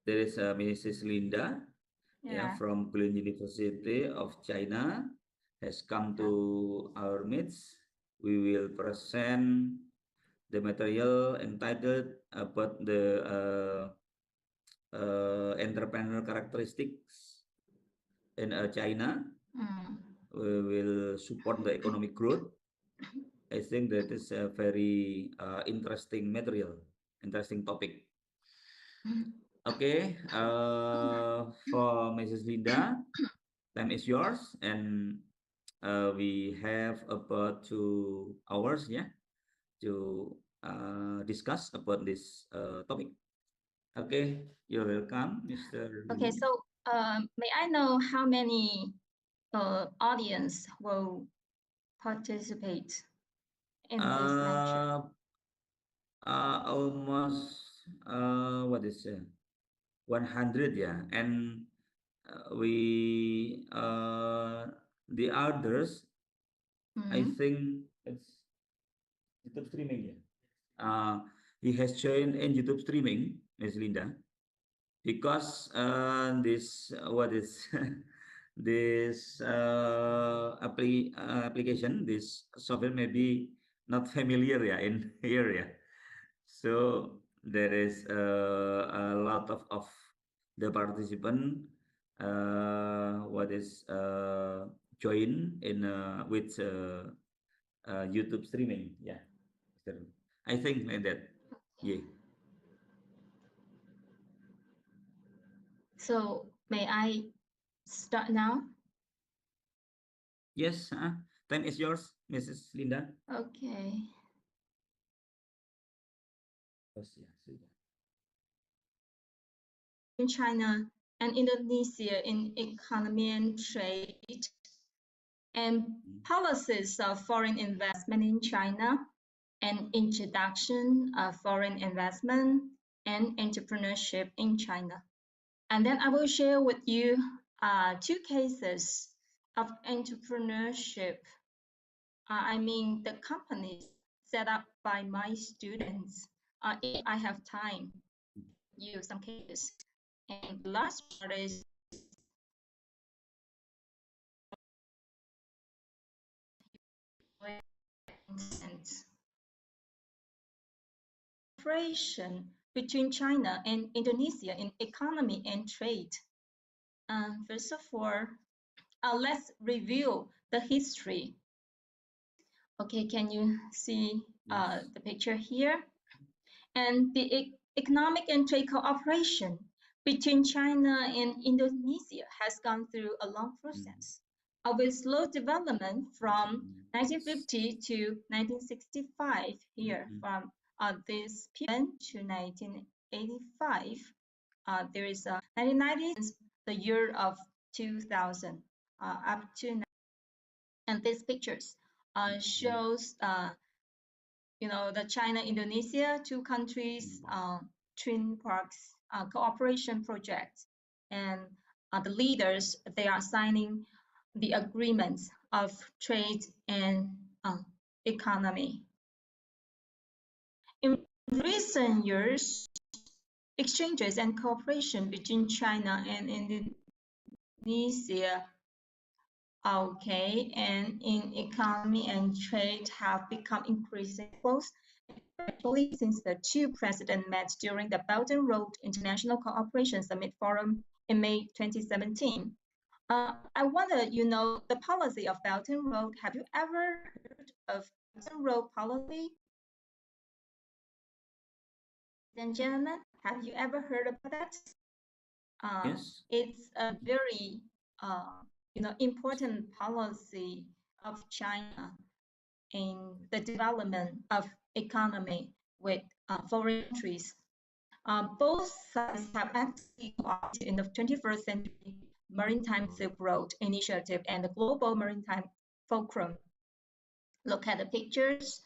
there is Mrs. Linda, from Guilin University of China, has come to our midst. We will present the material entitled about the entrepreneur characteristics in China. We will support the economic growth. I think that is a very interesting material, interesting topic. Okay, for Mrs. Linda, time is yours, and we have about 2 hours, to discuss about this topic. Okay, you're welcome, Mr. Okay, so may I know how many audience will participate in this lecture? Almost what is it? 100, and we the others, I think it's YouTube streaming, he has joined in YouTube streaming, Ms. Linda, because this what is this application, this software may be not familiar in here, so there is a lot of the participant what is join in with YouTube streaming, I think like that. So may I start now? Yes, time is yours, Mrs. Linda. Okay. In China and Indonesia in economy and trade, and policies of foreign investment in China, and introduction of foreign investment and entrepreneurship in China. And then I will share with you 2 cases of entrepreneurship. I mean the companies set up by my students. If I have time, use some cases. And the last part is cooperation between China and Indonesia in economy and trade. First of all, let's review the history. Okay, can you see the picture here? And the economic and trade cooperation between China and Indonesia has gone through a long process with slow development from 1950 to 1965 here, from this period to 1985. There is a 1990s, the year of 2000, up to now. And these pictures shows the China-Indonesia, 2 countries twin parks cooperation project, and the leaders, they are signing the agreements of trade and economy. In recent years, exchanges and cooperation between China and Indonesia, and in economy and trade have become increasingly close, especially since the 2 presidents met during the Belt and Road International Cooperation Summit Forum in May 2017. I wonder, the policy of Belt and Road. Have you ever heard of Belt and Road policy? Ladies and gentlemen, have you ever heard about that? Yes. It's a very important policy of China in the development of economy with foreign countries. Both sides have actively cooperated in the 21st Century Maritime Silk Road Initiative and the Global Maritime Fulcrum. Look at the pictures.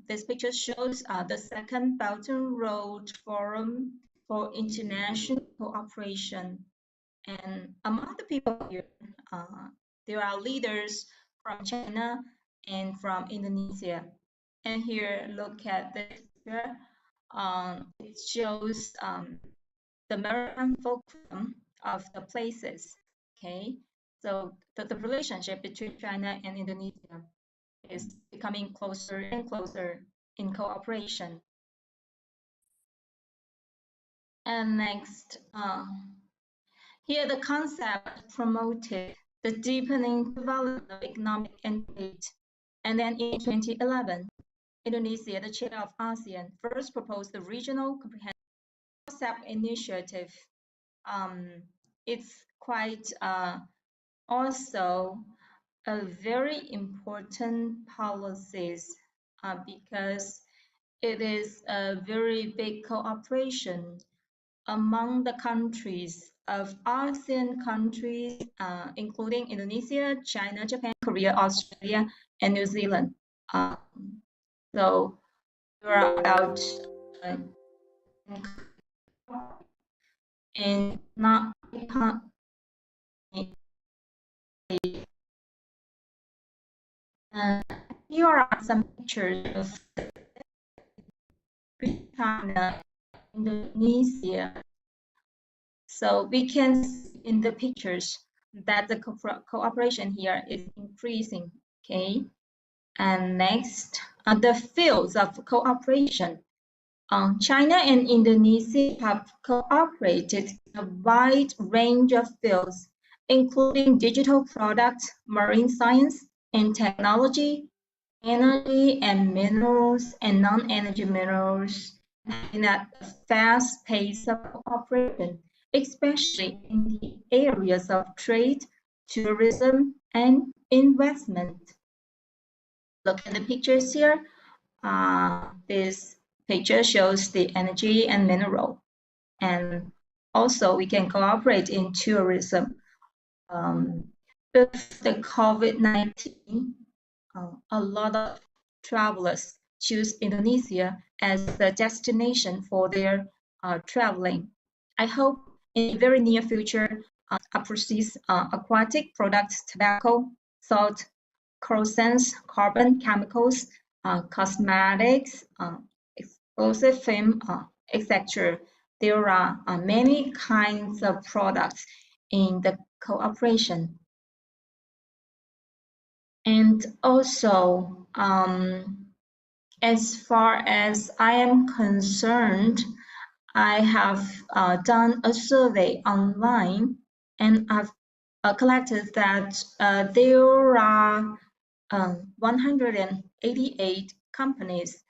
This picture shows the second Belt and Road Forum for International Cooperation. And among the people here, there are leaders from China and from Indonesia. And here, look at this picture. It shows the maritime fulcrum of the places. Okay, so the relationship between China and Indonesia is becoming closer and closer in cooperation. And next, here the concept promoted the deepening development of economic and trade. And then in 2011, Indonesia, the chair of ASEAN, first proposed the regional comprehensive concept initiative. It's quite also a very important policies because it is a very big cooperation among the countries of ASEAN countries, including Indonesia, China, Japan, Korea, Australia, and New Zealand. So there are about and not here are some pictures of China, Indonesia. So we can see in the pictures that the cooperation here is increasing. Okay, and next, the fields of cooperation. China and Indonesia have cooperated in a wide range of fields, including digital products, marine science and technology, energy and minerals, and non-energy minerals, and at a fast pace of cooperation, especially in the areas of trade, tourism, and investment. Look at the pictures here. This picture shows the energy and mineral. And also we can cooperate in tourism. With the COVID-19, a lot of travelers choose Indonesia as the destination for their traveling. I hope in the very near future, processed aquatic products, tobacco, salt, corrosives, carbon, chemicals, cosmetics, explosive film, etc. There are many kinds of products in the cooperation. And also, as far as I am concerned, I have done a survey online, and I've collected that there are 188 companies,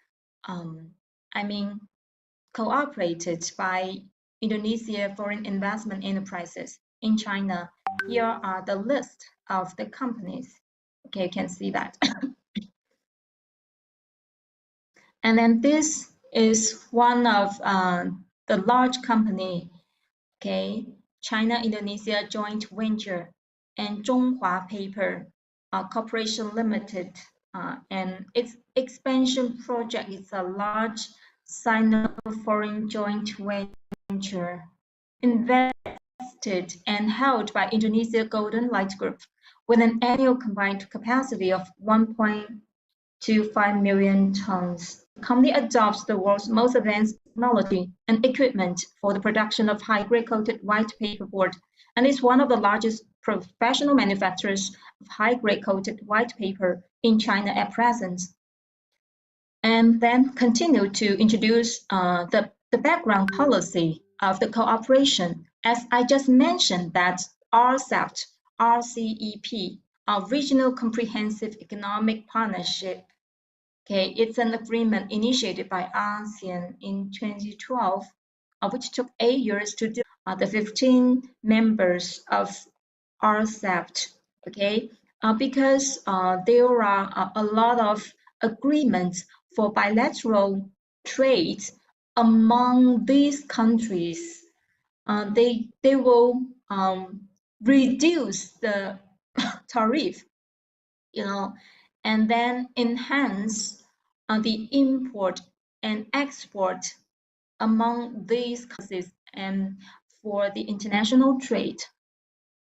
cooperated by Indonesia foreign investment enterprises in China. Here are the list of the companies. Okay, you can see that. And then this is one of the large company, okay, China-Indonesia joint venture, and Zhonghua Paper Corporation Limited, and its expansion project is a large Sino-foreign joint venture invested and held by Indonesia Golden Light Group with an annual combined capacity of 1.25 million tons. The company adopts the world's most advanced technology and equipment for the production of high-grade coated white paperboard, and is one of the largest professional manufacturers of high-grade coated white paper in China at present. And then continue to introduce the background policy of the cooperation. As I just mentioned, that RCEP, RCEP, our Regional Comprehensive Economic Partnership. Okay, it's an agreement initiated by ASEAN in 2012, which took 8 years to do. The 15 members of RCEP, okay, because there are a lot of agreements for bilateral trade among these countries. They will reduce the tariff, and then enhance the import and export among these countries and for the international trade.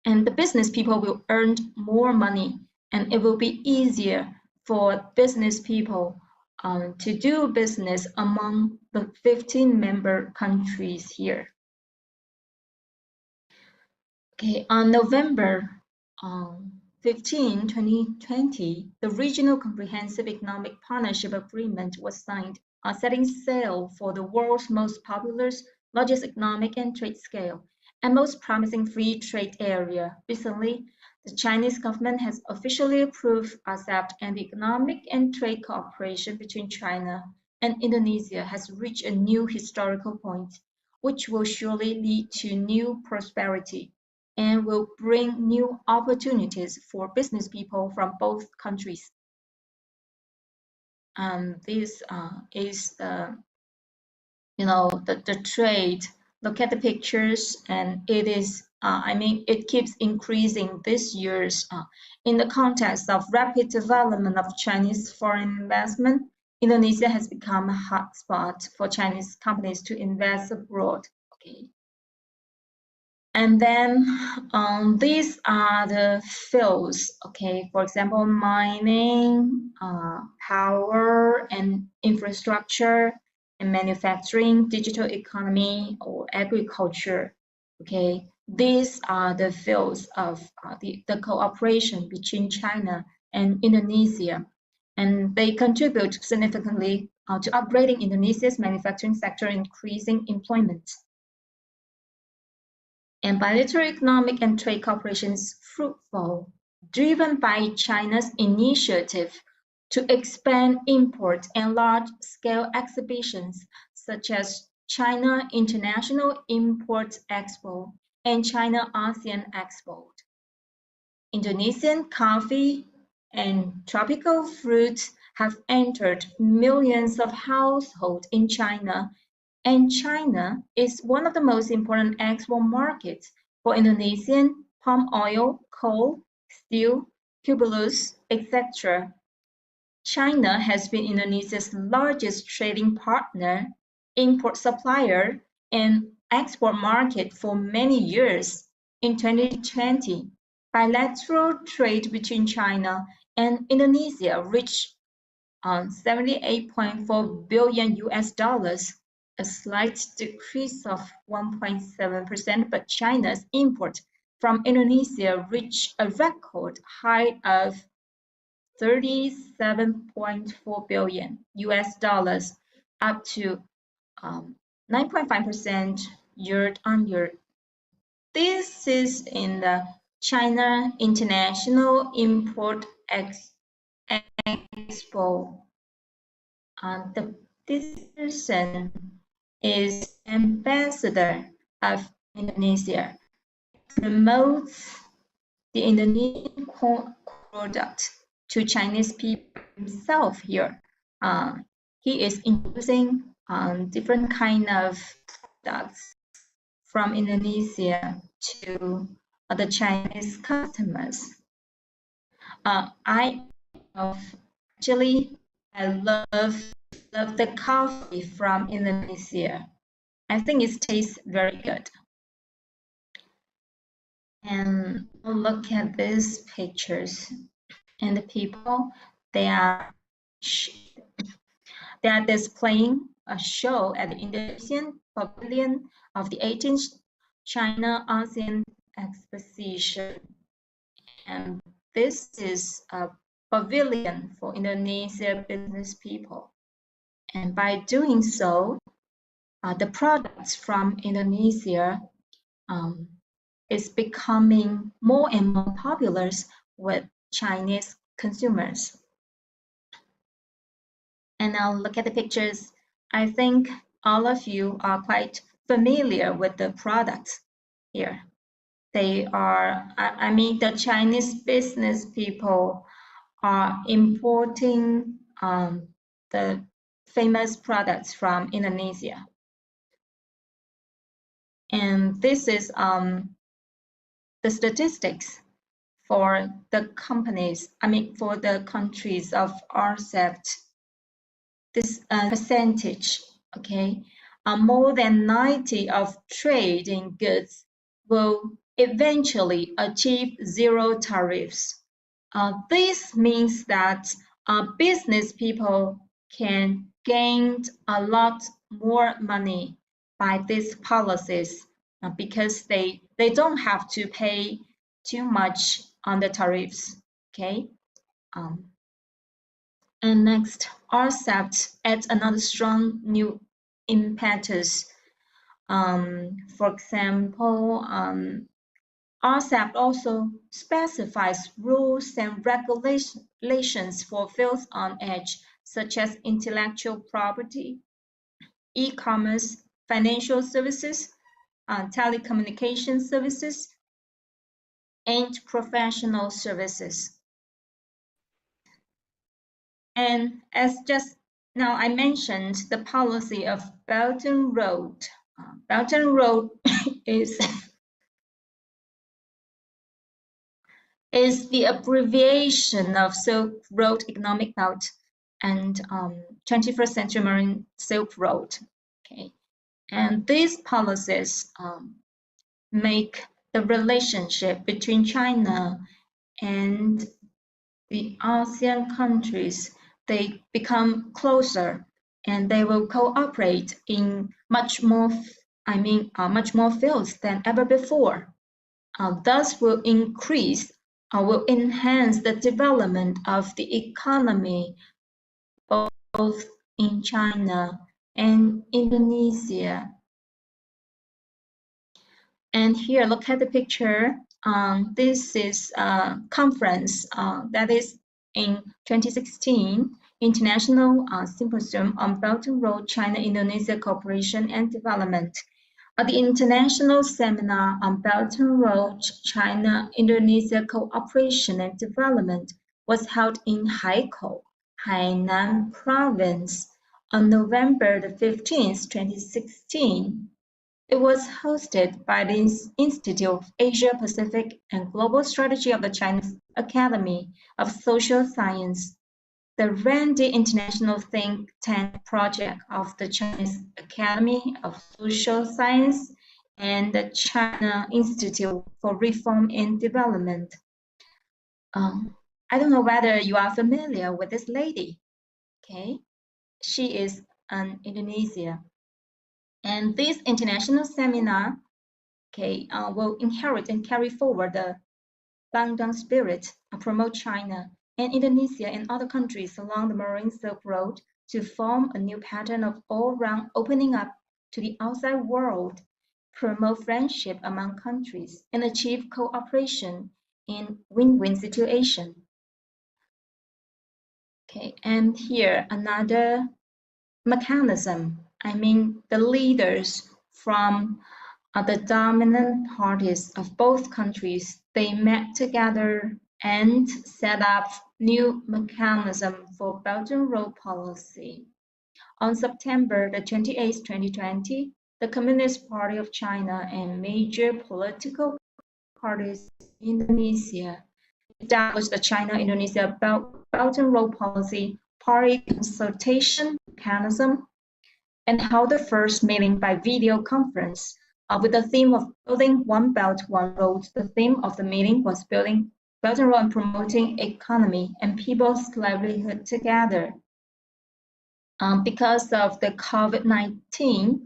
And the business people will earn more money, and it will be easier for business people to do business among the 15 member countries here. Okay, on November 15, 2020, the Regional Comprehensive Economic Partnership Agreement was signed, setting sail for the world's most populous, largest economic and trade scale, and most promising free trade area. Recently, the Chinese government has officially approved RCEP, and the economic and trade cooperation between China and Indonesia has reached a new historical point, which will surely lead to new prosperity and will bring new opportunities for business people from both countries. This is the the trade. Look at the pictures, and it is it keeps increasing this year's in the context of rapid development of Chinese foreign investment. Indonesia has become a hotspot for Chinese companies to invest abroad. Okay. And then these are the fields, okay, for example, mining, power and infrastructure, and manufacturing, digital economy, or agriculture, okay. These are the fields of the cooperation between China and Indonesia, and they contribute significantly to upgrading Indonesia's manufacturing sector, increasing employment. And bilateral economic and trade cooperation is fruitful, driven by China's initiative to expand import and large-scale exhibitions such as China International Import Expo and China ASEAN Expo. Indonesian coffee and tropical fruits have entered millions of households in China, and China is one of the most important export markets for Indonesian palm oil, coal, steel, cupullus, etc. China has been Indonesia's largest trading partner, import supplier, and export market for many years. In 2020, bilateral trade between China and Indonesia reached 78.4 billion US dollars, a slight decrease of 1.7%, but China's import from Indonesia reached a record high of 37.4 billion US dollars, up to 9.5% year on year. This is in the China International Import Expo. This person is ambassador of Indonesia, promotes the Indonesian product to Chinese people himself here. He is introducing different kind of products from Indonesia to the Chinese customers. I love the coffee from Indonesia. I think it tastes very good. And look at these pictures, and the people they are displaying a show at the Indonesian Pavilion of the 18th China ASEAN Exposition. And this is a pavilion for Indonesia business people. And by doing so, the products from Indonesia is becoming more and more popular with Chinese consumers. And now look at the pictures. I think all of you are quite familiar with the products here. They are, the Chinese business people are importing the famous products from Indonesia. And this is the statistics for the companies, for the countries of RCEP. This percentage, okay, more than 90% of trade in goods will eventually achieve zero tariffs. This means that business people can gain a lot more money by these policies because they don't have to pay too much on the tariffs. Okay. And next, RCEP adds another strong new impetus. For example, RCEP also specifies rules and regulations for fields on edge, such as intellectual property, e-commerce, financial services, telecommunication services, and professional services. And as just now I mentioned, the policy of Belt and Road. Belt and Road is the abbreviation of Silk Road Economic Belt and 21st Century Marine Silk Road. Okay, and these policies make the relationship between China and the ASEAN countries, they become closer, and they will cooperate in much more fields than ever before. Thus will increase or will enhance the development of the economy both in China and Indonesia. And here, look at the picture. This is a conference that is in 2016, International Symposium on Belt and Road China-Indonesia Cooperation and Development. The International Seminar on Belt and Road China-Indonesia Cooperation and Development was held in Haikou, Hainan Province on November the 15th, 2016. It was hosted by the Institute of Asia Pacific and Global Strategy of the Chinese Academy of Social Science, the Randi International Think Tank Project of the Chinese Academy of Social Science, and the China Institute for Reform and Development. I don't know whether you are familiar with this lady. Okay, she is an Indonesia. And this international seminar, will inherit and carry forward the Bangdang spirit, promote China and Indonesia and other countries along the Marine Silk Road to form a new pattern of all-round opening up to the outside world, promote friendship among countries, and achieve cooperation in win-win situation. Okay, and here another mechanism. The leaders from the dominant parties of both countries, they met together and set up new mechanism for Belt and Road policy. On September the 28th, 2020, the Communist Party of China and major political parties in Indonesia established the China-Indonesia Belt and Road policy party consultation mechanism and held the first meeting by video conference with the theme of building one belt, one road. The theme of the meeting was building Belt and Road and promoting economy and people's livelihood together. Because of the COVID-19,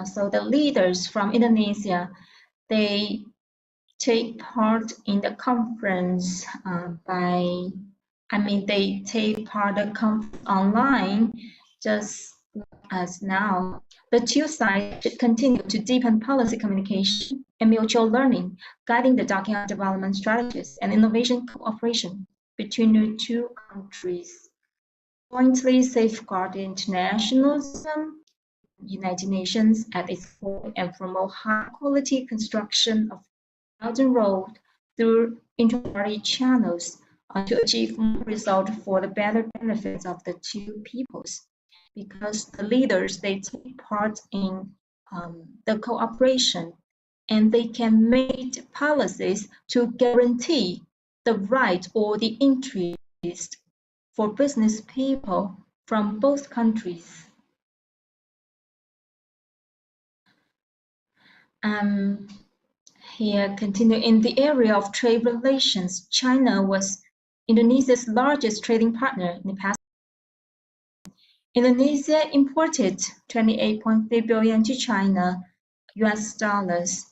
so the leaders from Indonesia, they take part in the conference they take part in the conference online, just as now. The two sides should continue to deepen policy communication and mutual learning, guiding the document development strategies and innovation cooperation between the two countries. Jointly safeguard internationalism, United Nations at its core, and promote high-quality construction of Belt and Road through inter-party channels to achieve more result for the better benefits of the two peoples. Because the leaders, they take part in the cooperation, and they can make policies to guarantee the right or the interest for business people from both countries. Here, continue in the area of trade relations. China was Indonesia's largest trading partner in the past. Indonesia imported 28.3 billion to China US dollars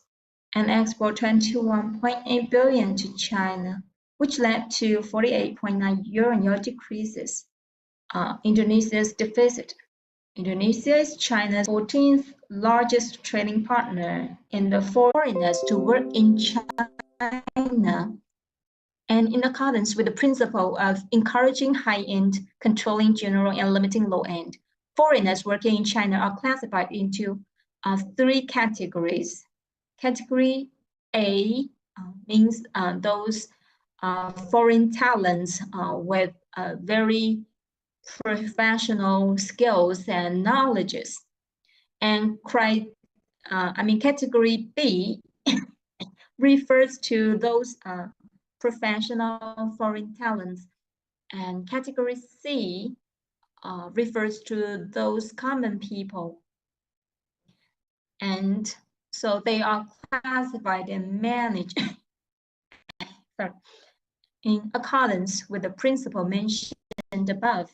and export 21.8 billion to China, which led to 48.9 year-on-year decreases. Indonesia's deficit. Indonesia is China's 14th largest trading partner in the foreigners to work in China, and in accordance with the principle of encouraging high-end, controlling general, and limiting low-end, foreigners working in China are classified into 3 categories. Category A means those foreign talents with very professional skills and knowledges. And category B refers to those professional foreign talents, and category C refers to those common people. And so they are classified and managed in accordance with the principle mentioned above.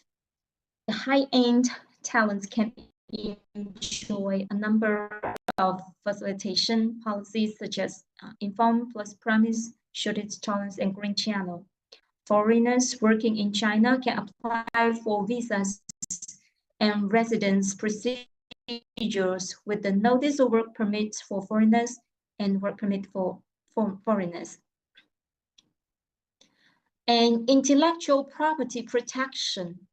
The high-end talents can enjoy a number of facilitation policies such as inform plus promise, shortage tolerance, and green channel. Foreigners working in China can apply for visas and residence procedures with the notice of work permits for foreigners and work permit for foreigners. And intellectual property protection.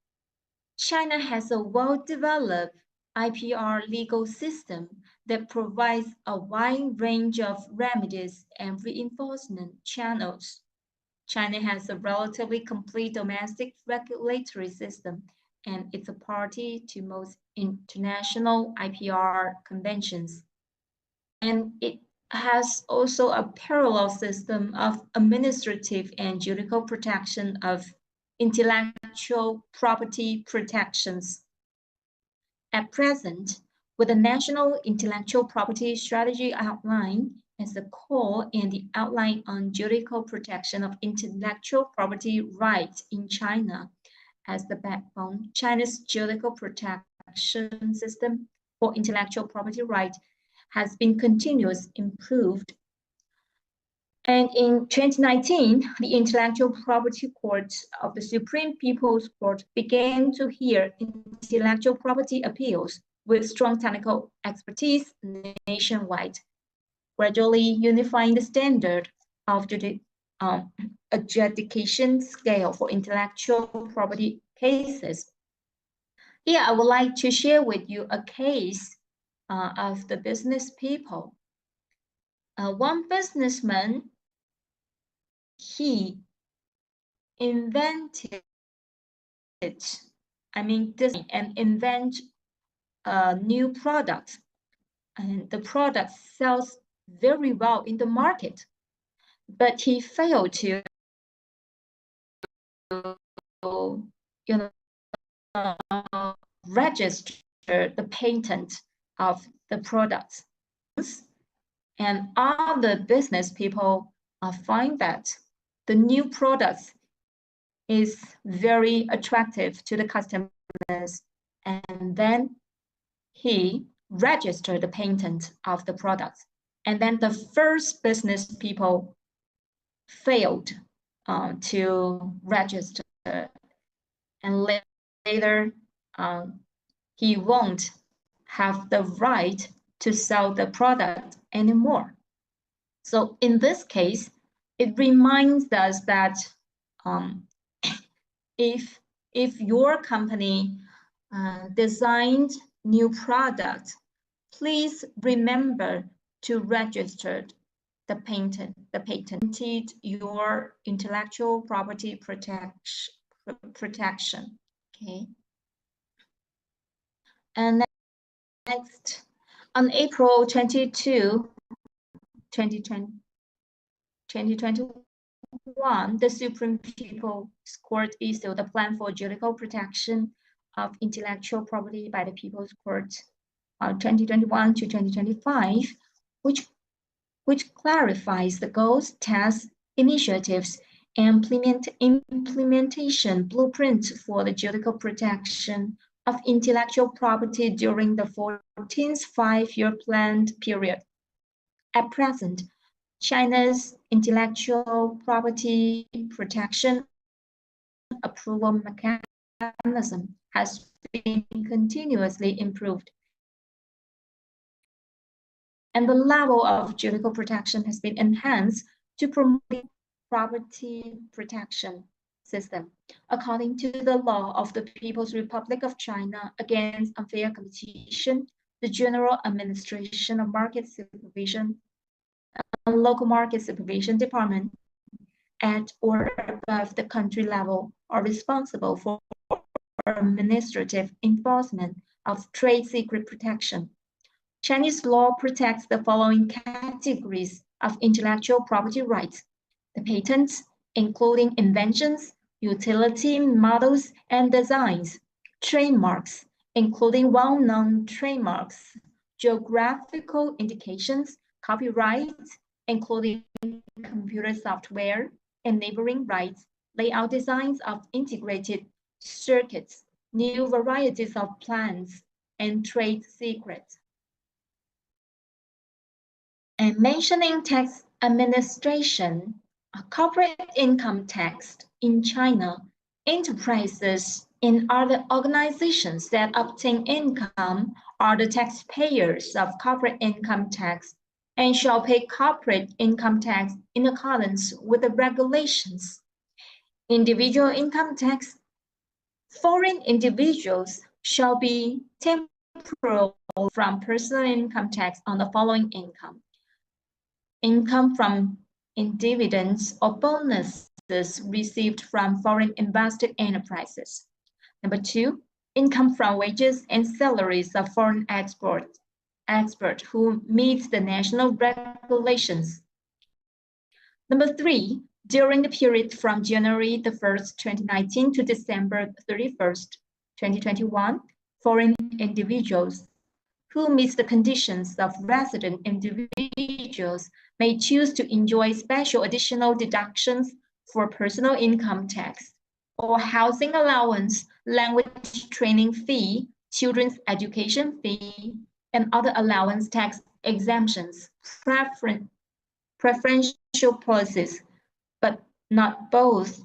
China has a well-developed IPR legal system that provides a wide range of remedies and reinforcement channels. China has a relatively complete domestic regulatory system, and it's a party to most international IPR conventions. And it has also a parallel system of administrative and judicial protection of intellectual property protections. At present, with the National Intellectual Property Strategy outline as the core and the outline on judicial protection of intellectual property rights in China as the backbone, China's judicial protection system for intellectual property rights has been continuously improved. And in 2019, the Intellectual Property Court of the Supreme People's Court began to hear intellectual property appeals with strong technical expertise nationwide, gradually unifying the standard of the adjudication scale for intellectual property cases. Here, I would like to share with you a case of the business people. One businessman, he invented, design and invent a new product, and the product sells very well in the market, but he failed to, register the patent of the product. And other business people find that the new product is very attractive to the customers, and then he registered the patent of the product. And then the first business people failed to register, and later he won't have the right to sell the product anymore. So in this case, it reminds us that if your company designed new product, please remember to register the patent, your intellectual property protection. Okay. And next, on April 22, 2021, the Supreme People's Court issued a plan for judicial protection of intellectual property by the People's Court 2021 to 2025, which clarifies the goals, tasks, initiatives, and implementation blueprint for the judicial protection of intellectual property during the 14th five-year planned period. At present, China's intellectual property protection approval mechanism has been continuously improved, and the level of judicial protection has been enhanced to promote the property protection system. According to the law of the People's Republic of China against unfair competition, the General Administration of Market Supervision and Local Market Supervision Department at or above the country level are responsible for administrative enforcement of trade secret protection. Chinese law protects the following categories of intellectual property rights: the patents, including inventions, utility models and designs; trademarks, including well-known trademarks; geographical indications; copyrights, including computer software and neighboring rights; layout designs of integrated circuits; new varieties of plants; and trade secrets. And mentioning tax administration, corporate income tax in China, enterprises and other organizations that obtain income are the taxpayers of corporate income tax and shall pay corporate income tax in accordance with the regulations. Individual income tax. Foreign individuals shall be temporal from personal income tax on the following income: income from dividends or bonuses received from foreign invested enterprises. Number two, income from wages and salaries of foreign experts who meet the national regulations. Number three, during the period from January 1st, 2019 to December 31st, 2021, foreign individuals who meet the conditions of resident individuals may choose to enjoy special additional deductions for personal income tax or housing allowance, language training fee, children's education fee, and other allowance tax exemptions, preferential policies, but not both.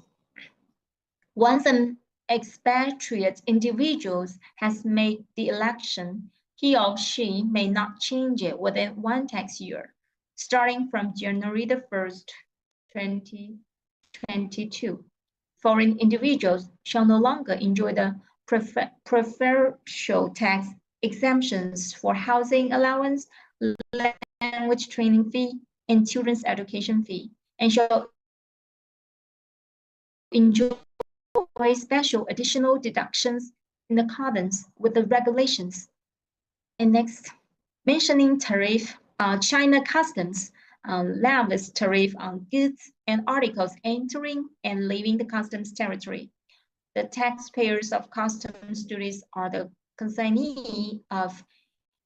Once an expatriate individual has made the election, he or she may not change it within one tax year, starting from January 1st, 2022. Foreign individuals shall no longer enjoy the preferential tax exemptions for housing allowance, language training fee, and children's education fee, and shall enjoy special additional deductions in accordance with the regulations. And next, mentioning tariff, China Customs levies tariff on goods and articles entering and leaving the customs territory. The taxpayers of customs duties are the consignee of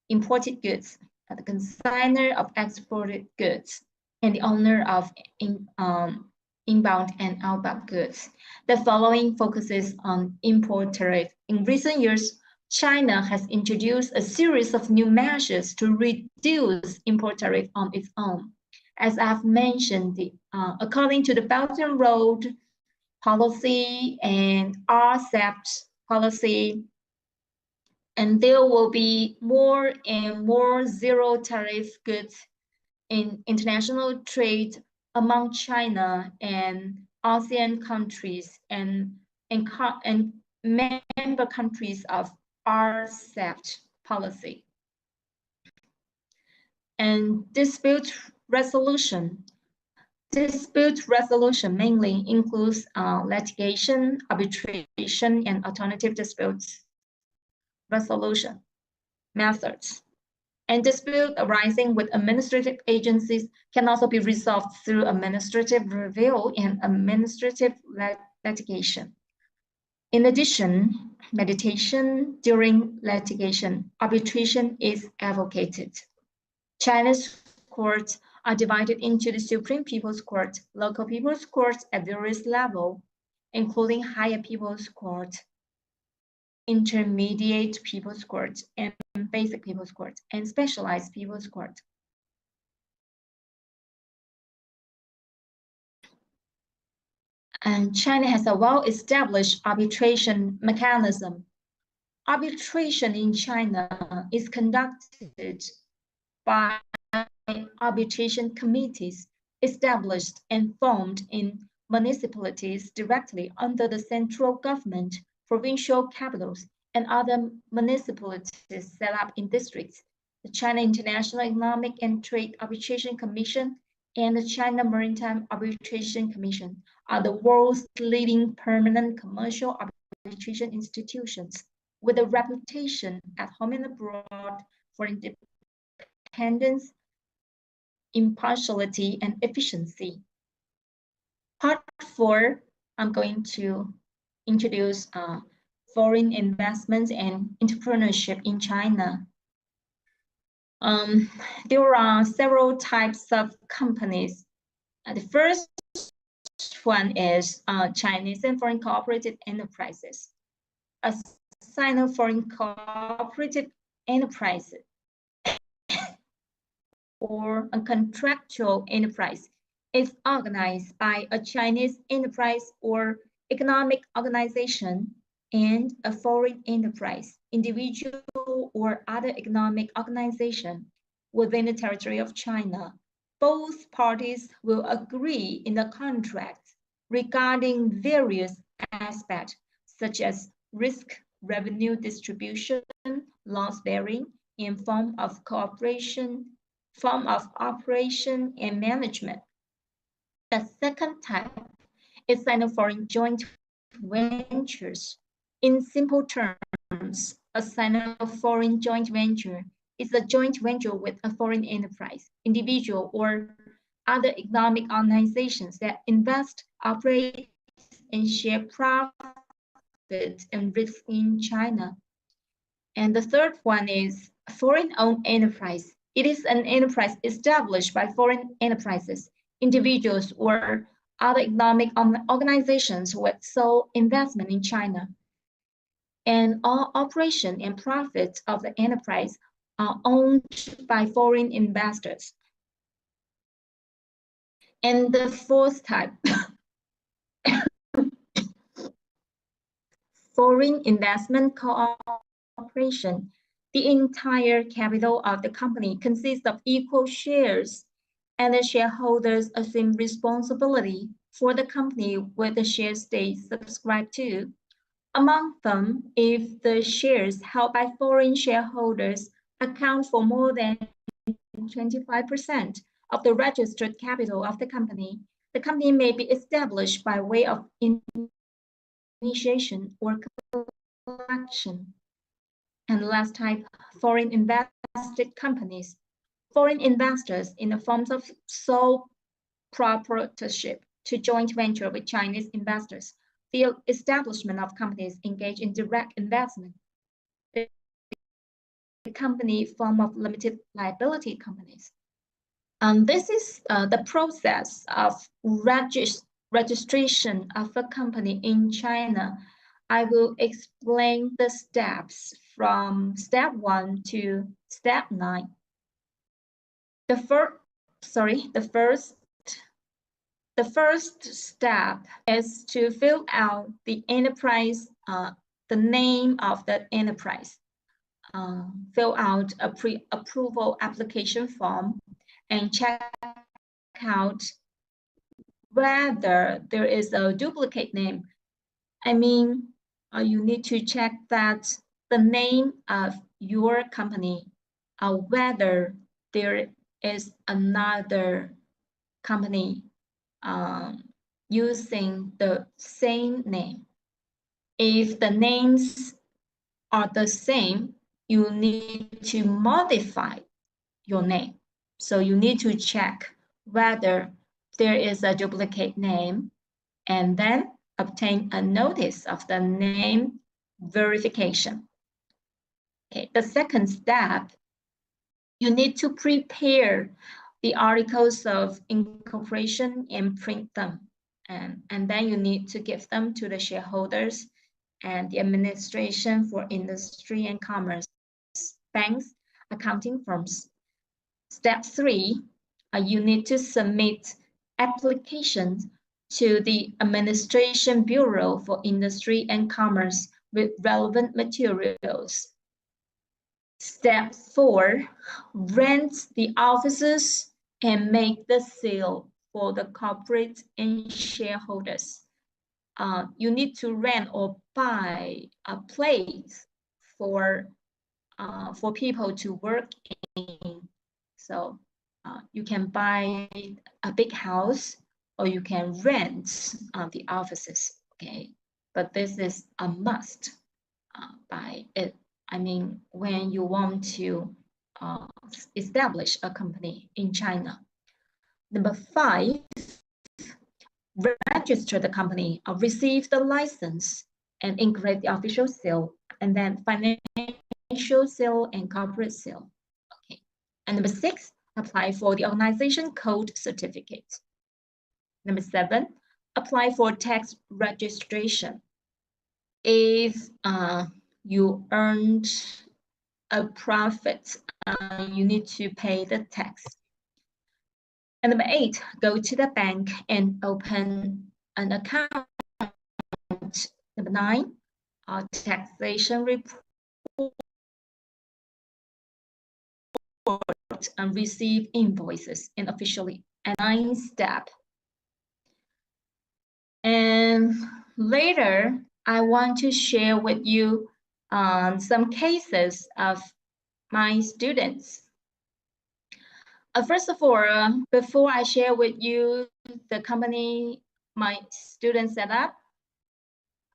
imported goods, the consignor of exported goods, and the owner of inbound and outbound goods. The following focuses on import tariff. In recent years, China has introduced a series of new measures to reduce import tariff on its own. As I've mentioned, according to the Belt and Road policy and RCEP policy, and there will be more and more zero tariff goods in international trade among China and ASEAN countries and member countries of RCEP policy. And dispute resolution. Dispute resolution mainly includes litigation, arbitration, and alternative disputes resolution methods. And dispute arising with administrative agencies can also be resolved through administrative review and administrative litigation. In addition, mediation during litigation, arbitration is advocated. China's courts are divided into the Supreme People's Court, local People's Courts at various levels, including Higher People's Court, Intermediate People's Court, and Basic People's Court, and Specialized People's Court. And China has a well-established arbitration mechanism. Arbitration in China is conducted by arbitration committees established and formed in municipalities directly under the central government, provincial capitals, and other municipalities set up in districts. The China International Economic and Trade Arbitration Commission and the China Maritime Arbitration Commission are the world's leading permanent commercial arbitration institutions, with a reputation at home and abroad for independence, impartiality, and efficiency. Part 4, I'm going to introduce foreign investments and entrepreneurship in China. There are several types of companies. The first one is Chinese and foreign cooperative enterprises. A Sino-foreign cooperative enterprise or a contractual enterprise is organized by a Chinese enterprise or economic organization and a foreign enterprise, individual or other economic organization within the territory of China. Both parties will agree in the contract regarding various aspects such as risk, revenue distribution, loss bearing, in form of operation and management. The second type is Sino-foreign joint ventures. In simple terms, a Sino-foreign joint venture is a joint venture with a foreign enterprise, individual, or other economic organizations that invest, operate, and share profit and risk in China. And the third one is foreign-owned enterprise. It is an enterprise established by foreign enterprises, individuals, or other economic organizations with sole investment in China. And all operation and profits of the enterprise are owned by foreign investors. And the fourth type, foreign investment cooperation. The entire capital of the company consists of equal shares, and the shareholders assume responsibility for the company with the shares they subscribe to. Among them, if the shares held by foreign shareholders account for more than 25% of the registered capital of the company may be established by way of initiation or collection. And the last type, foreign invested companies. Foreign investors in the forms of sole proprietorship to joint venture with Chinese investors. The establishment of companies engaged in direct investment. The company form of limited liability companies. This is the process of registration of a company in China. I will explain the steps from step 1 to step 9. The first step is to fill out the enterprise, the name of the enterprise. Fill out a pre-approval application form and check out whether there is a duplicate name. I mean, you need to check that the name of your company, whether there is another company using the same name. If the names are the same, you need to modify your name. So you need to check whether there is a duplicate name and then obtain a notice of the name verification. Okay, the second step, you need to prepare the articles of incorporation and print them. And then you need to give them to the shareholders and the administration for industry and commerce, banks, accounting firms. Step 3, you need to submit applications to the Administration Bureau for Industry and Commerce with relevant materials. Step 4, rent the offices and make the sale for the corporate and shareholders. You need to rent or buy a place for people to work in. So you can buy a big house or you can rent the offices, okay? But this is a must by it. I mean, when you want to establish a company in China. Number 5, register the company, receive the license, and integrate the official seal, and then financial seal and corporate seal. Okay. And number 6, apply for the organization code certificate. Number 7, apply for tax registration. If you earned a profit, you need to pay the tax. And number 8, go to the bank and open an account. Number 9, taxation report and receive invoices and officially. And 9 step. And later, I want to share with you some cases of my students. First of all, before I share with you the company my students set up,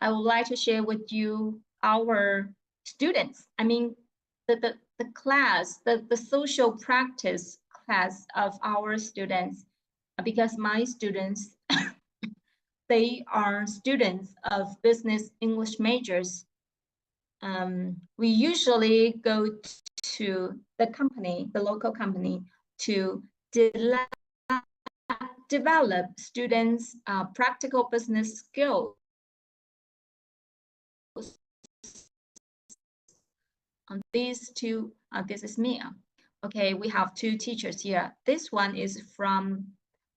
I would like to share with you our students. I mean, the class, the social practice class of our students, because my students, they are students of business English majors. We usually go to the company, the local company, to develop students' practical business skills. These two, this is me. Okay, we have 2 teachers here. This one is from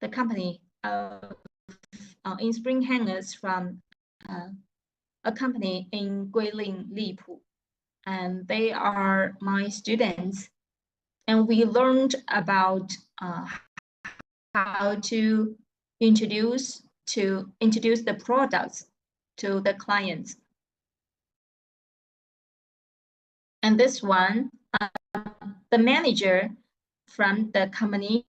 the company in Spring Hangers from a company in Guilin, Lipu. And they are my students. And we learned about how to introduce the products to the clients. And this one, the manager from the company,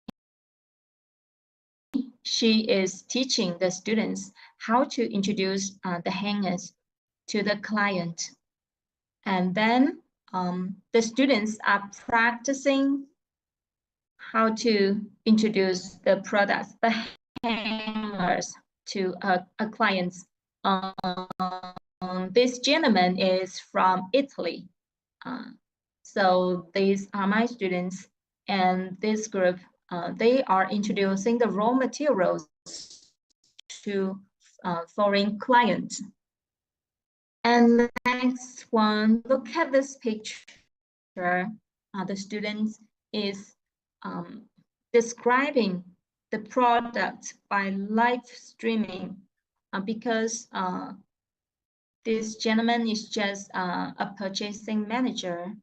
she is teaching the students how to introduce the hangers to the client. And then the students are practicing how to introduce the products, the hangers, to a client. This gentleman is from Italy. So these are my students, and this group, they are introducing the raw materials to foreign clients. And the next one, look at this picture. The student is describing the product by live streaming because this gentleman is just a purchasing manager,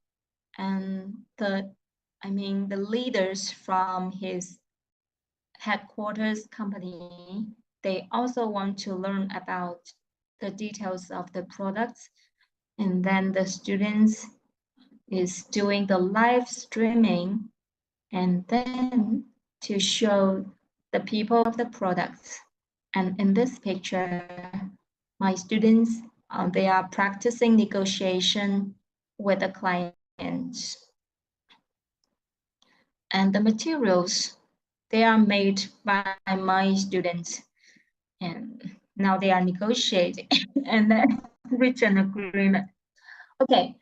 and the leaders from his headquarters company, they also want to learn about the details of the products, and then the students is doing the live streaming and then to show the people of the products. And in this picture, my students, they are practicing negotiation with the clients. And the materials, they are made by my students. And now they are negotiating and then reach an agreement. Okay,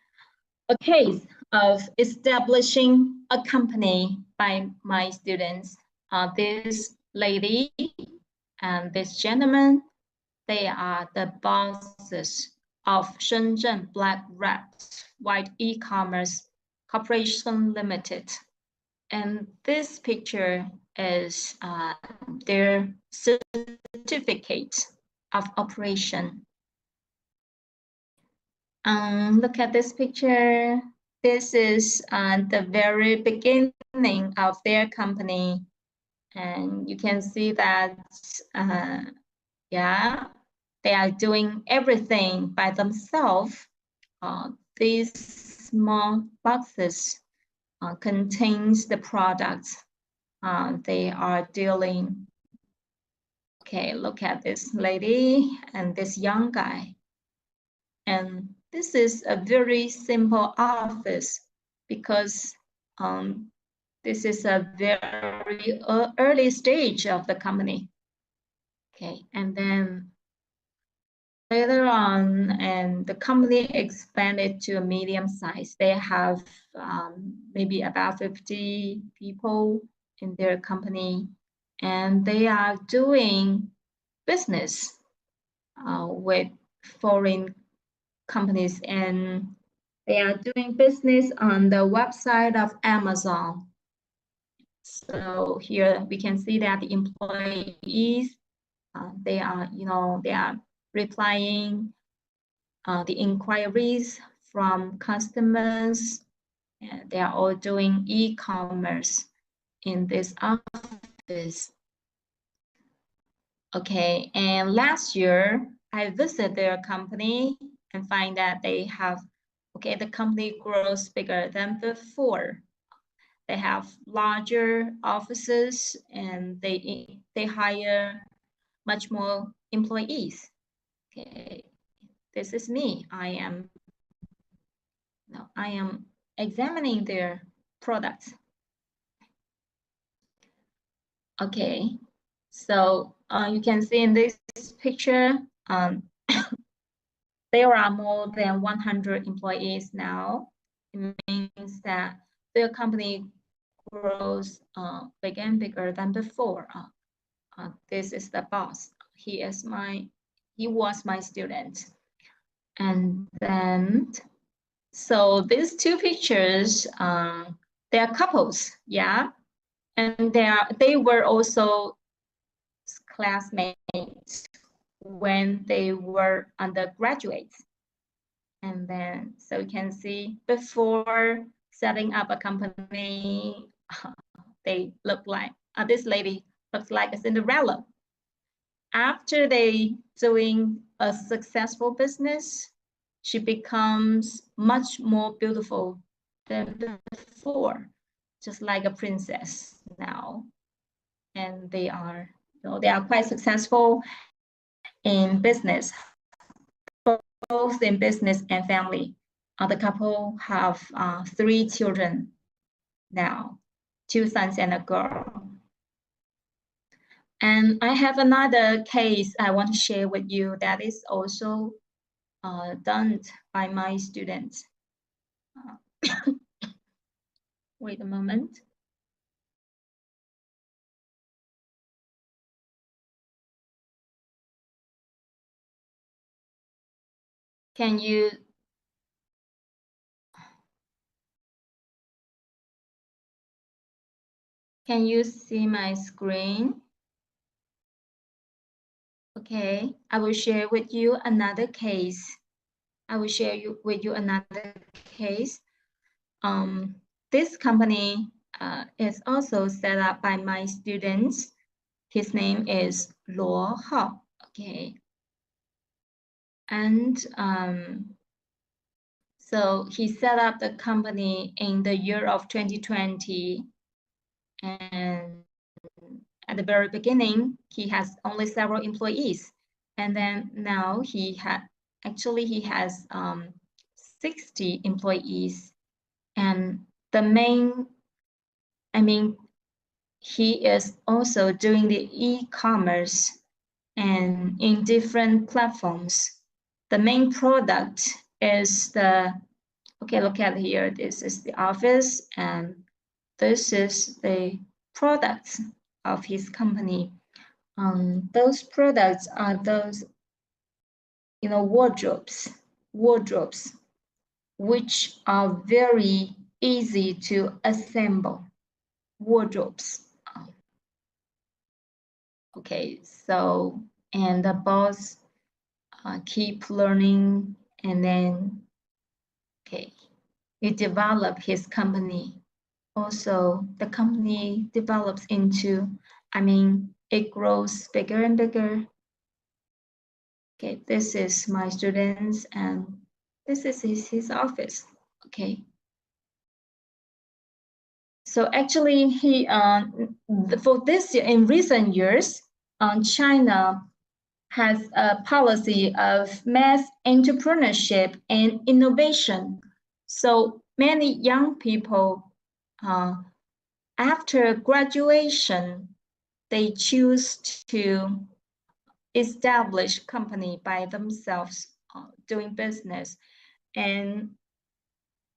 a case of establishing a company by my students. This lady and this gentleman, they are the bosses of Shenzhen Black Rat White E-Commerce Corporation Limited. And this picture is their certificate of operation. Look at this picture. This is the very beginning of their company. And you can see that, yeah, they are doing everything by themselves. These small boxes contains the products they are dealing. Okay, look at this lady and this young guy. And this is a very simple office because this is a very early stage of the company. Okay, and then later on, and the company expanded to a medium size. They have maybe about 50 people in their company, and they are doing business with foreign companies, and they are doing business on the website of Amazon. So here we can see that the employees, they are replying the inquiries from customers, and they are all doing e-commerce in this office. Okay, and last year I visited their company and find that they have, the company grows bigger than before. They have larger offices and they hire much more employees. Okay, this is me. I am examining their products. Okay, so you can see in this picture, there are more than 100 employees now. It means that their company grows bigger and bigger than before. This is the boss. He was my student. And then, so these two pictures, they are couples, yeah. And they were also classmates when they were undergraduates. And then, so you can see before setting up a company, they look like, this lady looks like a Cinderella. After they doing a successful business, she becomes much more beautiful than before, just like a princess now. And they are quite successful in business, both in business and family. The couple have 3 children now, 2 sons and a girl. And I have another case I want to share with you that is also done by my students. Wait a moment. Can you see my screen? Okay, I will share with you another case. This company is also set up by my students. His name is Luo Hao. Okay. And so he set up the company in the year of 2020. And at the very beginning, he has only several employees. And then now he has 60 employees. And he is also doing the e-commerce and in different platforms. The main product is look at here, this is the office and this is the products of his company. Those products are those, wardrobes, which are very easy to assemble. Wardrobes. Okay, so, and the boss keep learning, and then, okay, he develop his company. Also, the company develops into, it grows bigger and bigger. Okay, this is my students, and this is his office. Okay. So actually, for this year, in recent years, China has a policy of mass entrepreneurship and innovation. So many young people, after graduation, they choose to establish company by themselves, doing business. And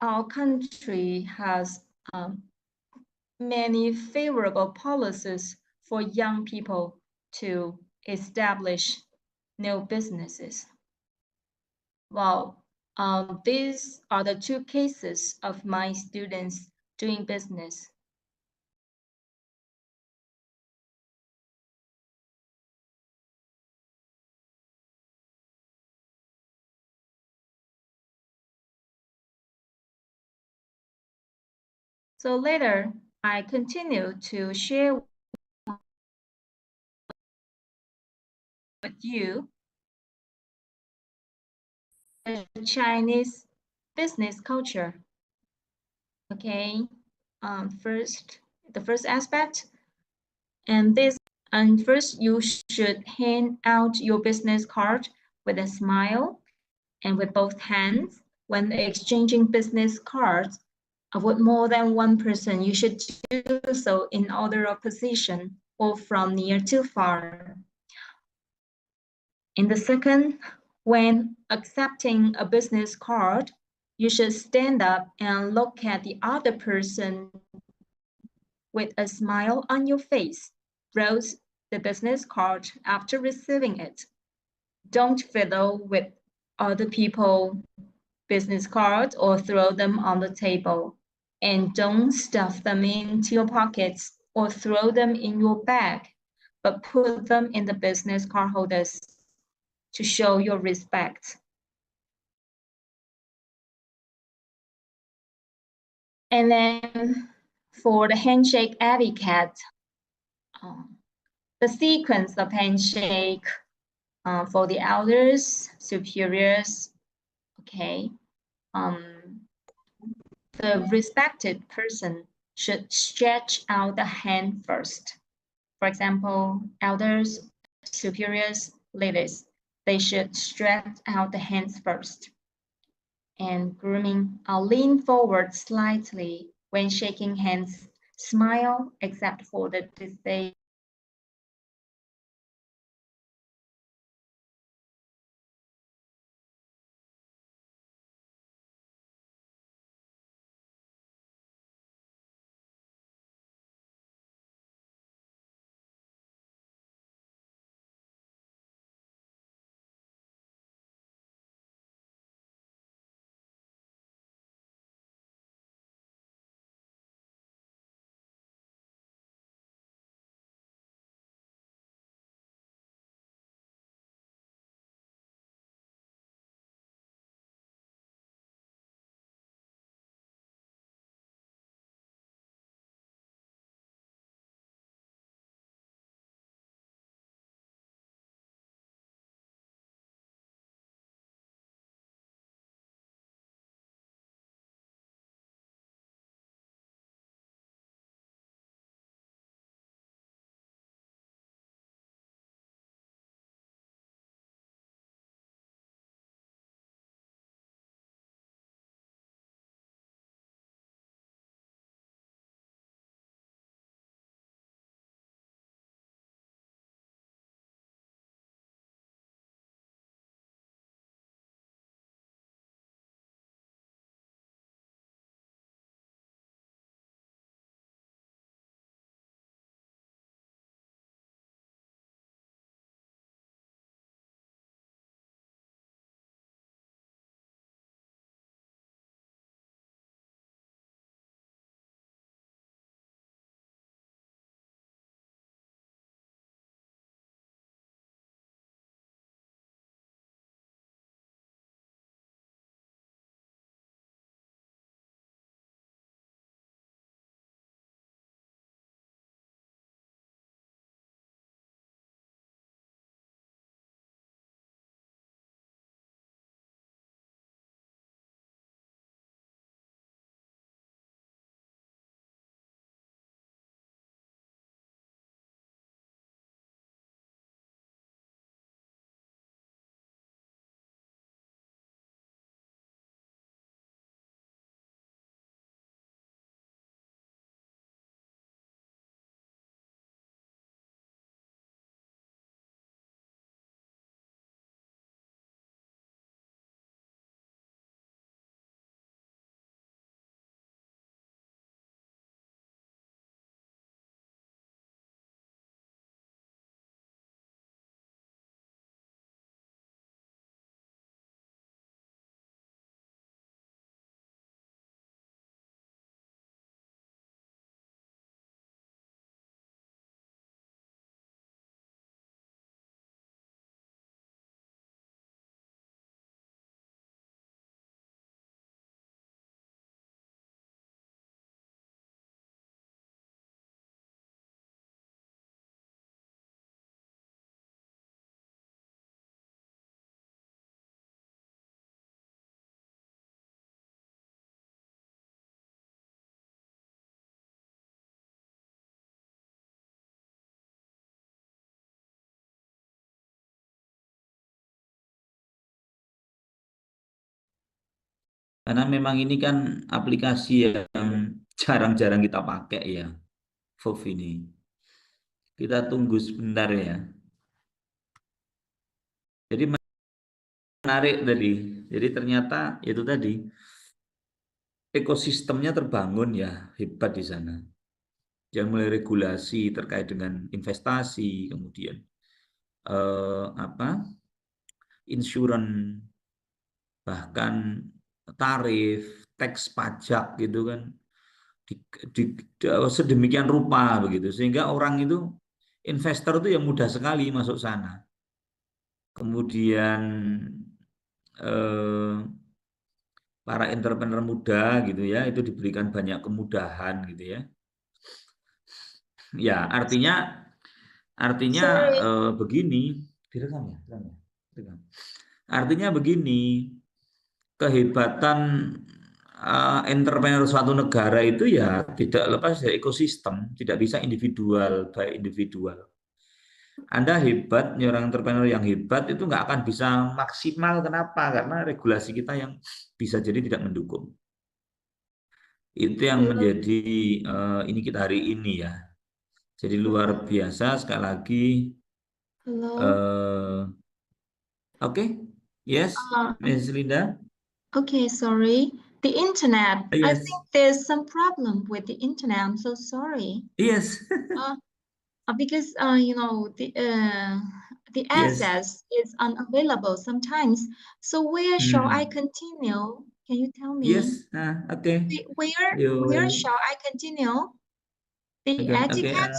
our country has many favorable policies for young people to establish new businesses. Well, these are the two cases of my students doing business. So later, I continue to share with you the Chinese business culture. Okay, the first aspect, and first you should hand out your business card with a smile and with both hands. When exchanging business cards with more than one person, you should do so in order of position or from near to far. In the second, when accepting a business card, you should stand up and look at the other person with a smile on your face. Roll the business card after receiving it. Don't fiddle with other people's business cards or throw them on the table. And don't stuff them into your pockets or throw them in your bag, but put them in the business card holders to show your respect. And then for the handshake etiquette, the sequence of handshake for the elders, superiors, okay. The respected person should stretch out the hand first. For example, elders, superiors, leaders, they should stretch out the hands first. And grooming, I'll lean forward slightly when shaking hands, smile except for the disdain. Karena memang ini kan aplikasi yang jarang-jarang kita pakai ya, Prof ini. Kita tunggu sebentar ya. Jadi menarik tadi. Jadi ternyata itu tadi ekosistemnya terbangun ya, hebat di sana. Yang mulai regulasi terkait dengan investasi, kemudian insurans, bahkan tarif, teks pajak gitu kan di, di, sedemikian rupa begitu sehingga orang itu investor itu yang mudah sekali masuk sana. Kemudian para entrepreneur muda gitu ya itu diberikan banyak kemudahan gitu ya. Ya artinya begini, direkam ya, direkam. Artinya begini, kehebatan entrepreneur suatu negara itu ya tidak lepas dari ekosistem, tidak bisa individual by individual. Anda hebat, orang entrepreneur yang hebat itu nggak akan bisa maksimal. Kenapa? Karena regulasi kita yang bisa jadi tidak mendukung. Itu yang menjadi ini kita hari ini ya. Jadi luar biasa sekali lagi. Okay, yes, Ms. Linda. Okay, sorry. The internet. I Yes, think there's some problem with the internet. I'm so sorry. yes, Because you know the yes. access is unavailable sometimes. So where shall I continue? Can you tell me? Yes, okay. Where shall I continue? The Okay, okay. etiquette?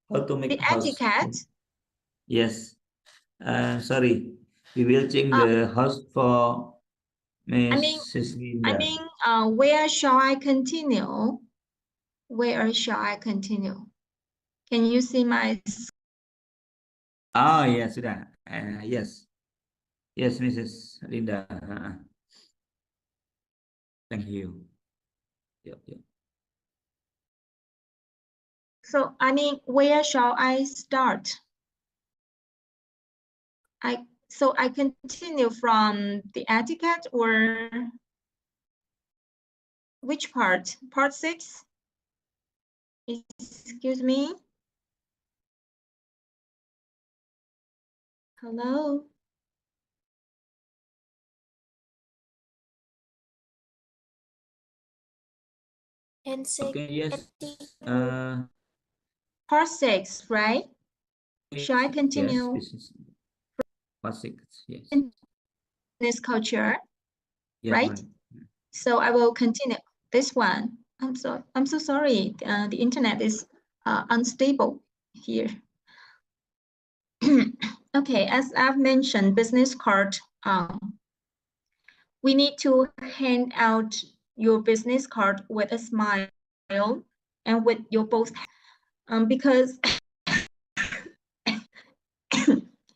How to make The house? etiquette? Yes. Sorry, we will change Uh, the host for I mean, Mrs. Linda. where shall I continue? Where shall I continue? Can you see my? Oh ya sudah. Yes, yes, Mrs. Linda. Thank you. Yep, yep. So I mean, where shall I start? So I continue from the etiquette or which part? Part 6? Excuse me? Hello? Okay, yes. Part 6, right? Shall I Yes, continue? business. Part 6, yes. Business culture, Yes, right? right. So I will continue this one. I'm so sorry. The internet is unstable here. Okay, as I've mentioned, business card. We need to hand out your business card with a smile and with your both because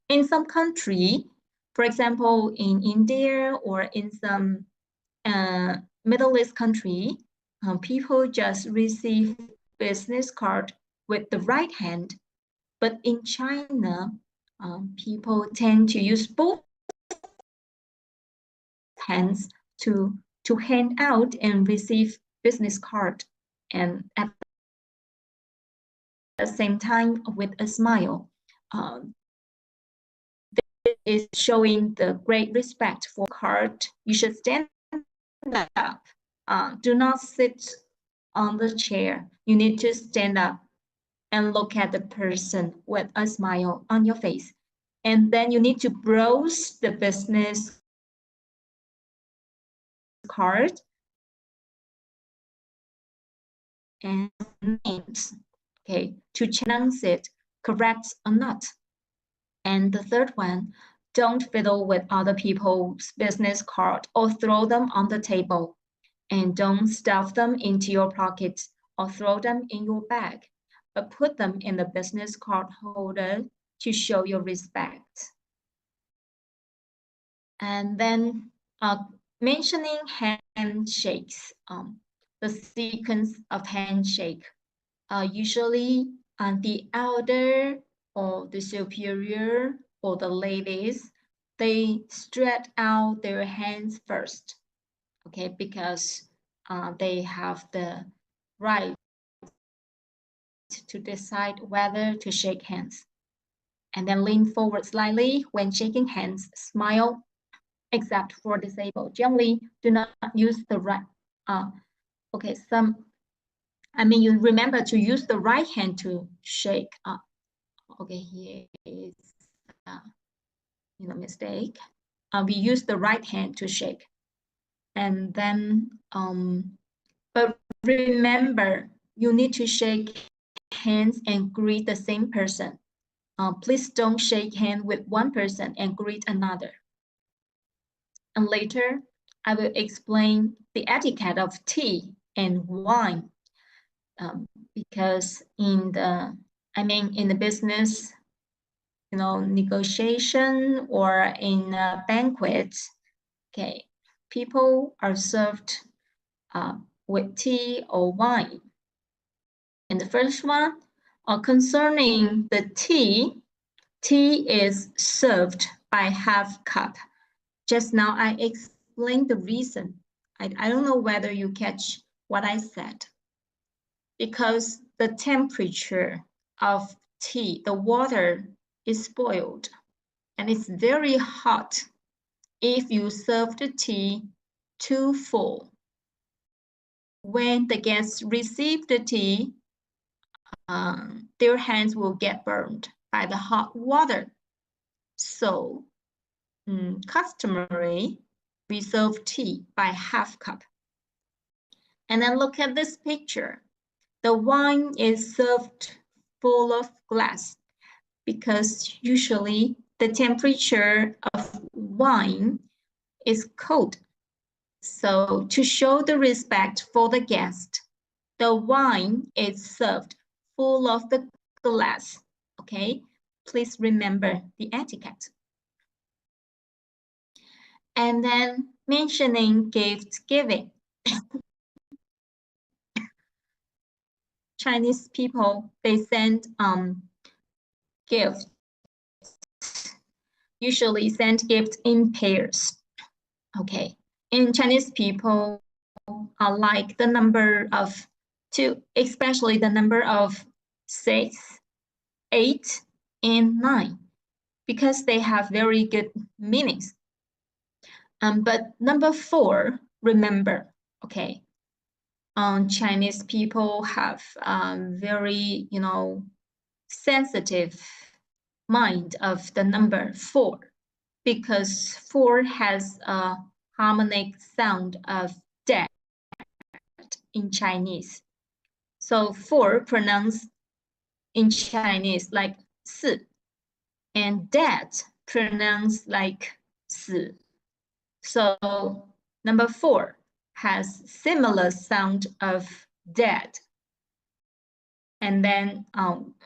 in some country, for example, in India or in some Middle East country, people just receive business card with the right hand. But in China, people tend to use both hands to hand out and receive business card, and at the same time with a smile. This is showing the great respect for card. You should stand up. Do not sit on the chair. You need to stand up and look at the person with a smile on your face. And then you need to browse the business card and names, okay, to pronounce it correct or not. And the third one, don't fiddle with other people's business card or throw them on the table. And don't stuff them into your pocket or throw them in your bag, but put them in the business card holder to show your respect. And then mentioning handshakes, the sequence of handshake. Usually the elder or the superior or the ladies, they stretch out their hands first. okay, because they have the right to decide whether to shake hands. And then lean forward slightly when shaking hands, smile, except for disabled. Generally, do not use the right, okay, you remember to use the right hand to shake. Okay, here is, mistake. We use the right hand to shake. And then, but remember, you need to shake hands and greet the same person. Please don't shake hands with one person and greet another. And later, I will explain the etiquette of tea and wine, because in the business, negotiation or in a banquet, okay, people are served with tea or wine. And the first one, concerning the tea is served by half cup. Just now I explained the reason. I don't know whether you catch what I said. Because the temperature of tea, the water is boiled and it's very hot if you serve the tea too full. When the guests receive the tea, their hands will get burned by the hot water. So, customary, we serve tea by half cup. And then look at this picture. The wine is served full of glass because usually the temperature of wine is cold. So to show the respect for the guest, the wine is served full of the glass. Okay, please remember the etiquette. And then mentioning gift giving. Chinese people, they send gifts, usually send gifts in pairs. Okay, in Chinese people, like the number of 2, especially the number of 6, 8, and 9, because they have very good meanings. But number 4, remember, okay, Chinese people have very, sensitive mind of the number 4, because 4 has a harmonic sound of dad in Chinese. So 4 pronounced in Chinese like 4, and dad pronounced like 4. So number 4 has similar sound of dad. And then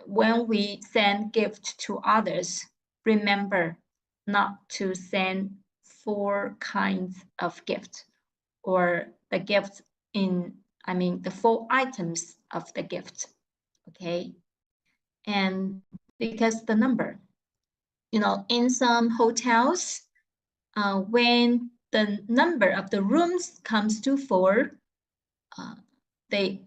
when we send gift to others, remember not to send 4 kinds of gift, or the gift in, the 4 items of the gift, okay? And because the number, in some hotels, when the number of the rooms comes to 4, they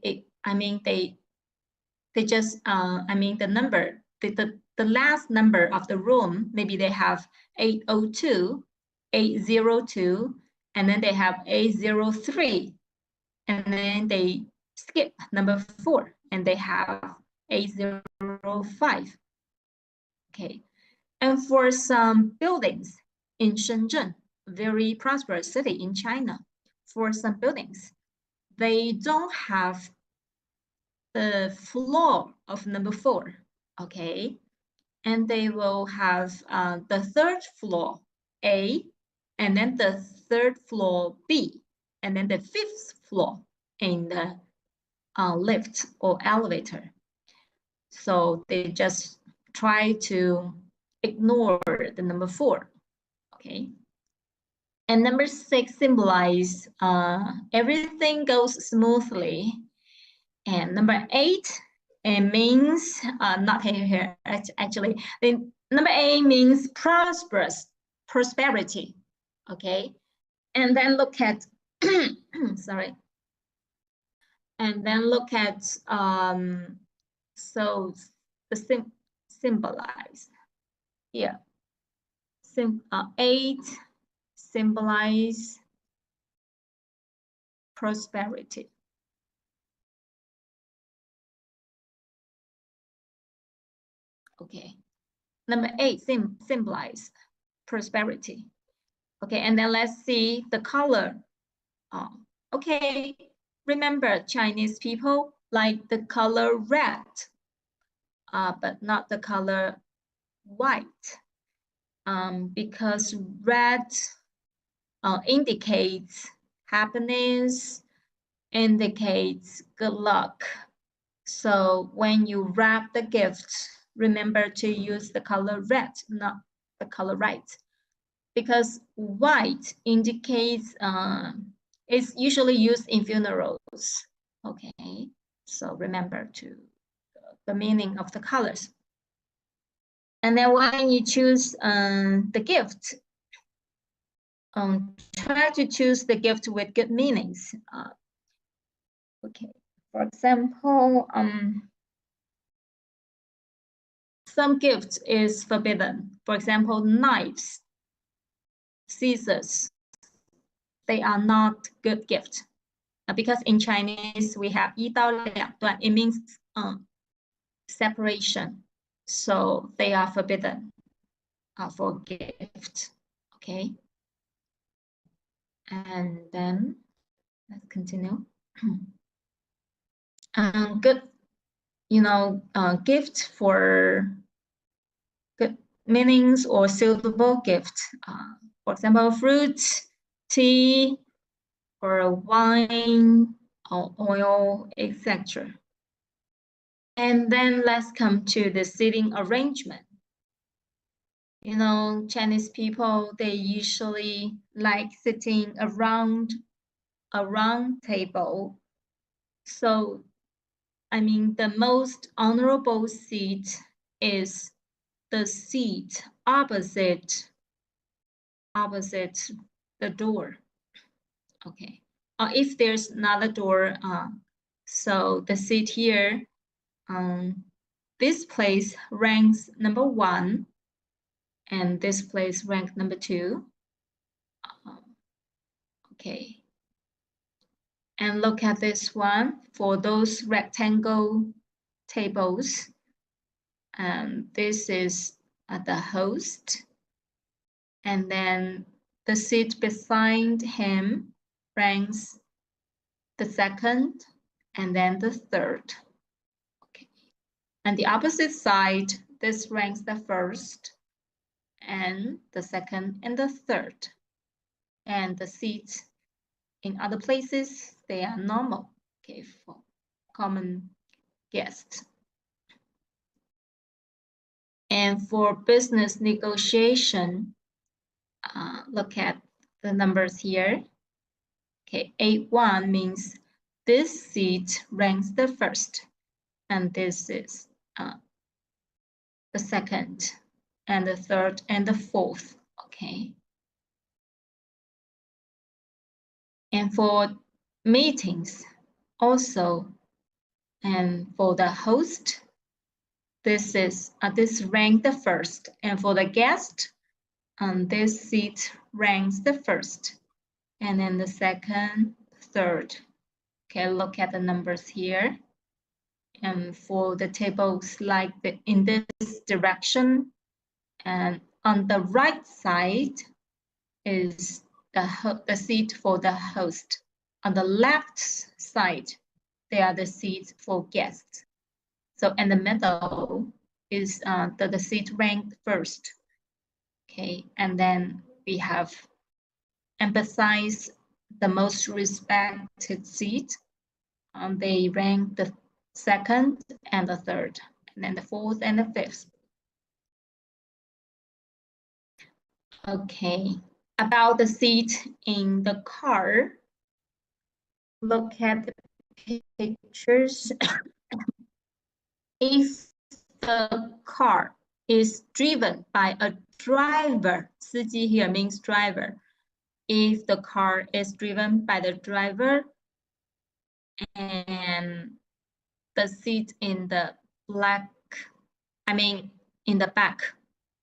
just, the number, the last number of the room, maybe they have 802, 802, and then they have 803, and then they skip number 4, and they have 805. Okay, and for some buildings in Shenzhen, very prosperous city in China, for some buildings, they don't have the floor of number 4, okay? And they will have the 3rd floor, A, and then the 3rd floor, B, and then the 5th floor in the lift or elevator. So they just try to ignore the number 4, okay? And number 6 symbolize everything goes smoothly. And number 8, it means, not here, actually, number 8 means prosperity, okay? And then look at sorry. And then look at so the symbolize here. 8 symbolize prosperity. Okay. Number 8 symbolize prosperity. Okay, and then let's see the color. Okay, remember Chinese people like the color red, but not the color white, because red indicates happiness, indicates good luck. So when you wrap the gift, remember to use the color red, not the color white, because white indicates it's usually used in funerals. Okay, so remember to the meaning of the colors. And then when you choose the gift, try to choose the gift with good meanings. Okay, for example, some gifts is forbidden. For example, knives, scissors, they are not good gifts. Because in Chinese, we have 一刀两断. It means separation. So they are forbidden for gift. Okay. And then let's continue. Good, gift for good meanings or suitable gift. For example, fruits, tea, or wine, or oil, etc. And then let's come to the seating arrangement. Chinese people, they usually like sitting around a round table. So, the most honorable seat is the seat opposite the door. Okay. If there's not a door, so the seat here, this place ranks number 1, and this place ranks number 2. Okay. And look at this one for those rectangle tables. This is the host. And then the seat beside him ranks the 2nd, and then the 3rd. Okay. And the opposite side, this ranks the 1st, and the 2nd, and the 3rd. And the seats in other places, they are normal, okay, for common guests. And for business negotiation, look at the numbers here. Okay, 8-1 means this seat ranks the 1st, and this is the 2nd, and the 3rd, and the 4th. Okay. And for meetings also, and for the host, this ranks the 1st, and for the guest, this seat ranks the 1st, and then the 2nd, 3rd. Okay, look at the numbers here. And for the tables like in this direction, and on the right side is the seat for the host. On the left side, they are the seats for guests. So in the middle is the seat ranked 1st. Okay, and then we have emphasized the most respected seat. They rank the 2nd and the 3rd, and then the 4th and the 5th. Okay, about the seat in the car, look at the pictures. If the car is driven by a driver, 司机 here means driver. if the car is driven by the driver and the seat in the in the back,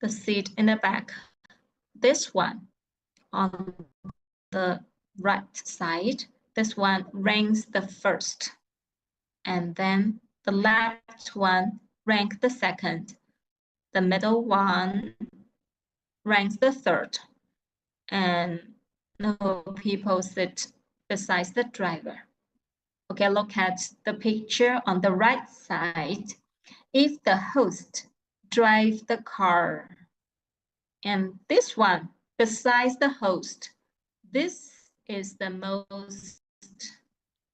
the seat in the back, this one on the right side, this one ranks the first, and then the left one ranks the second, the middle one ranks the third, and no people sit beside the driver. Okay, look at the picture on the right side. If the host drives the car, and this one besides the host, this is the most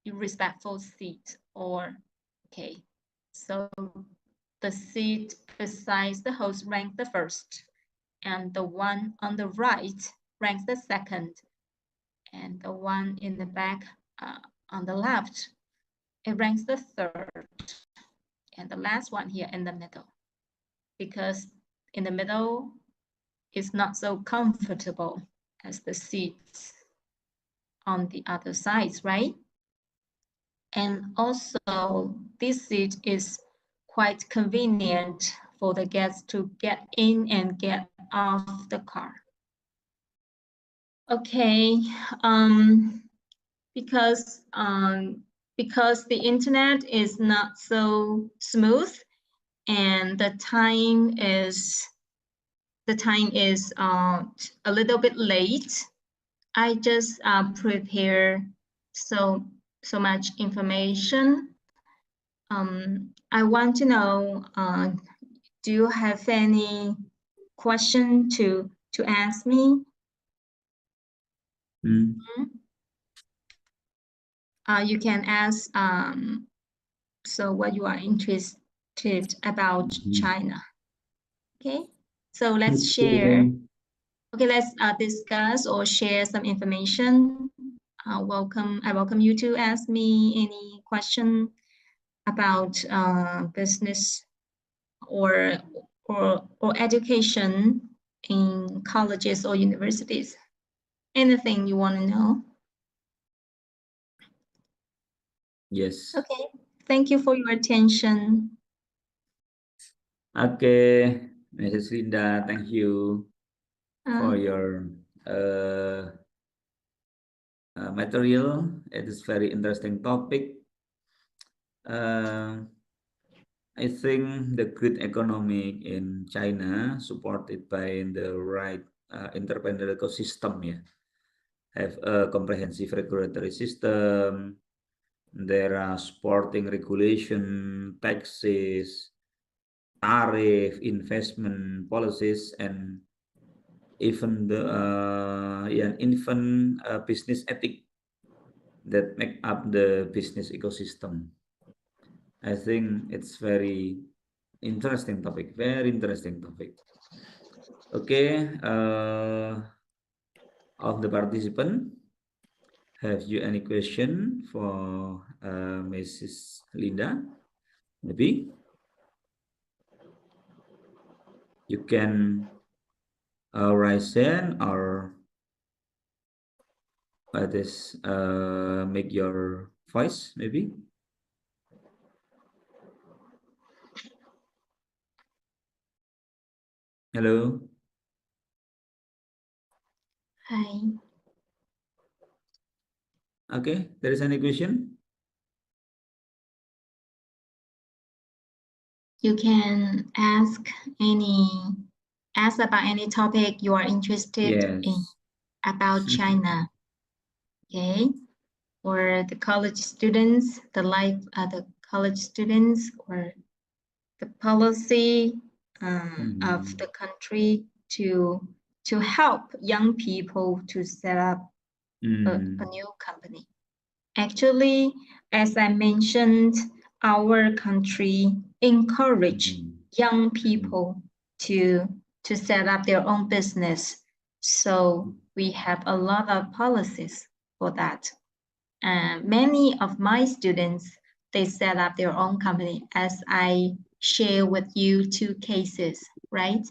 irrespectful seat, or okay, so the seat besides the host ranks the first, and the one on the right ranks the second, and the one in the back on the left, it ranks the third, and the last one here in the middle, because in the middle is not so comfortable as the seats on the other sides, right? And also this seat is quite convenient for the guests to get in and get off the car. Okay, because the internet is not so smooth and the time is a little bit late, I just prepare so much information. I want to know, do you have any question to ask me? You can ask so what you are interested about China. Okay, so let's share. Okay, let's discuss or share some information. I welcome you to ask me any question about business or education in colleges or universities. Anything you want to know? Yes. Okay, thank you for your attention. Okay, Mrs. Linda, thank you for your material. It is very interesting topic. I think the good economy in China, supported by the right entrepreneurial ecosystem, have a comprehensive regulatory system. There are supporting regulation, taxes, tariff, investment policies, and even the business ethic that make up the business ecosystem. I think it's very interesting topic. Very interesting topic. Okay, of the participant, have you any question for Mrs. Linda? Maybe you can raise hand or make your voice maybe. Hello. Hi. Okay, there is any question? You can ask about any topic you are interested in about China. Okay, or the college students, the life of the college students, or the policy of the country to help young people to set up a new company. Actually, as I mentioned, our country encourage young people to set up their own business. So we have a lot of policies for that. Many of my students, they set up their own company, as I share with you 2 cases, right?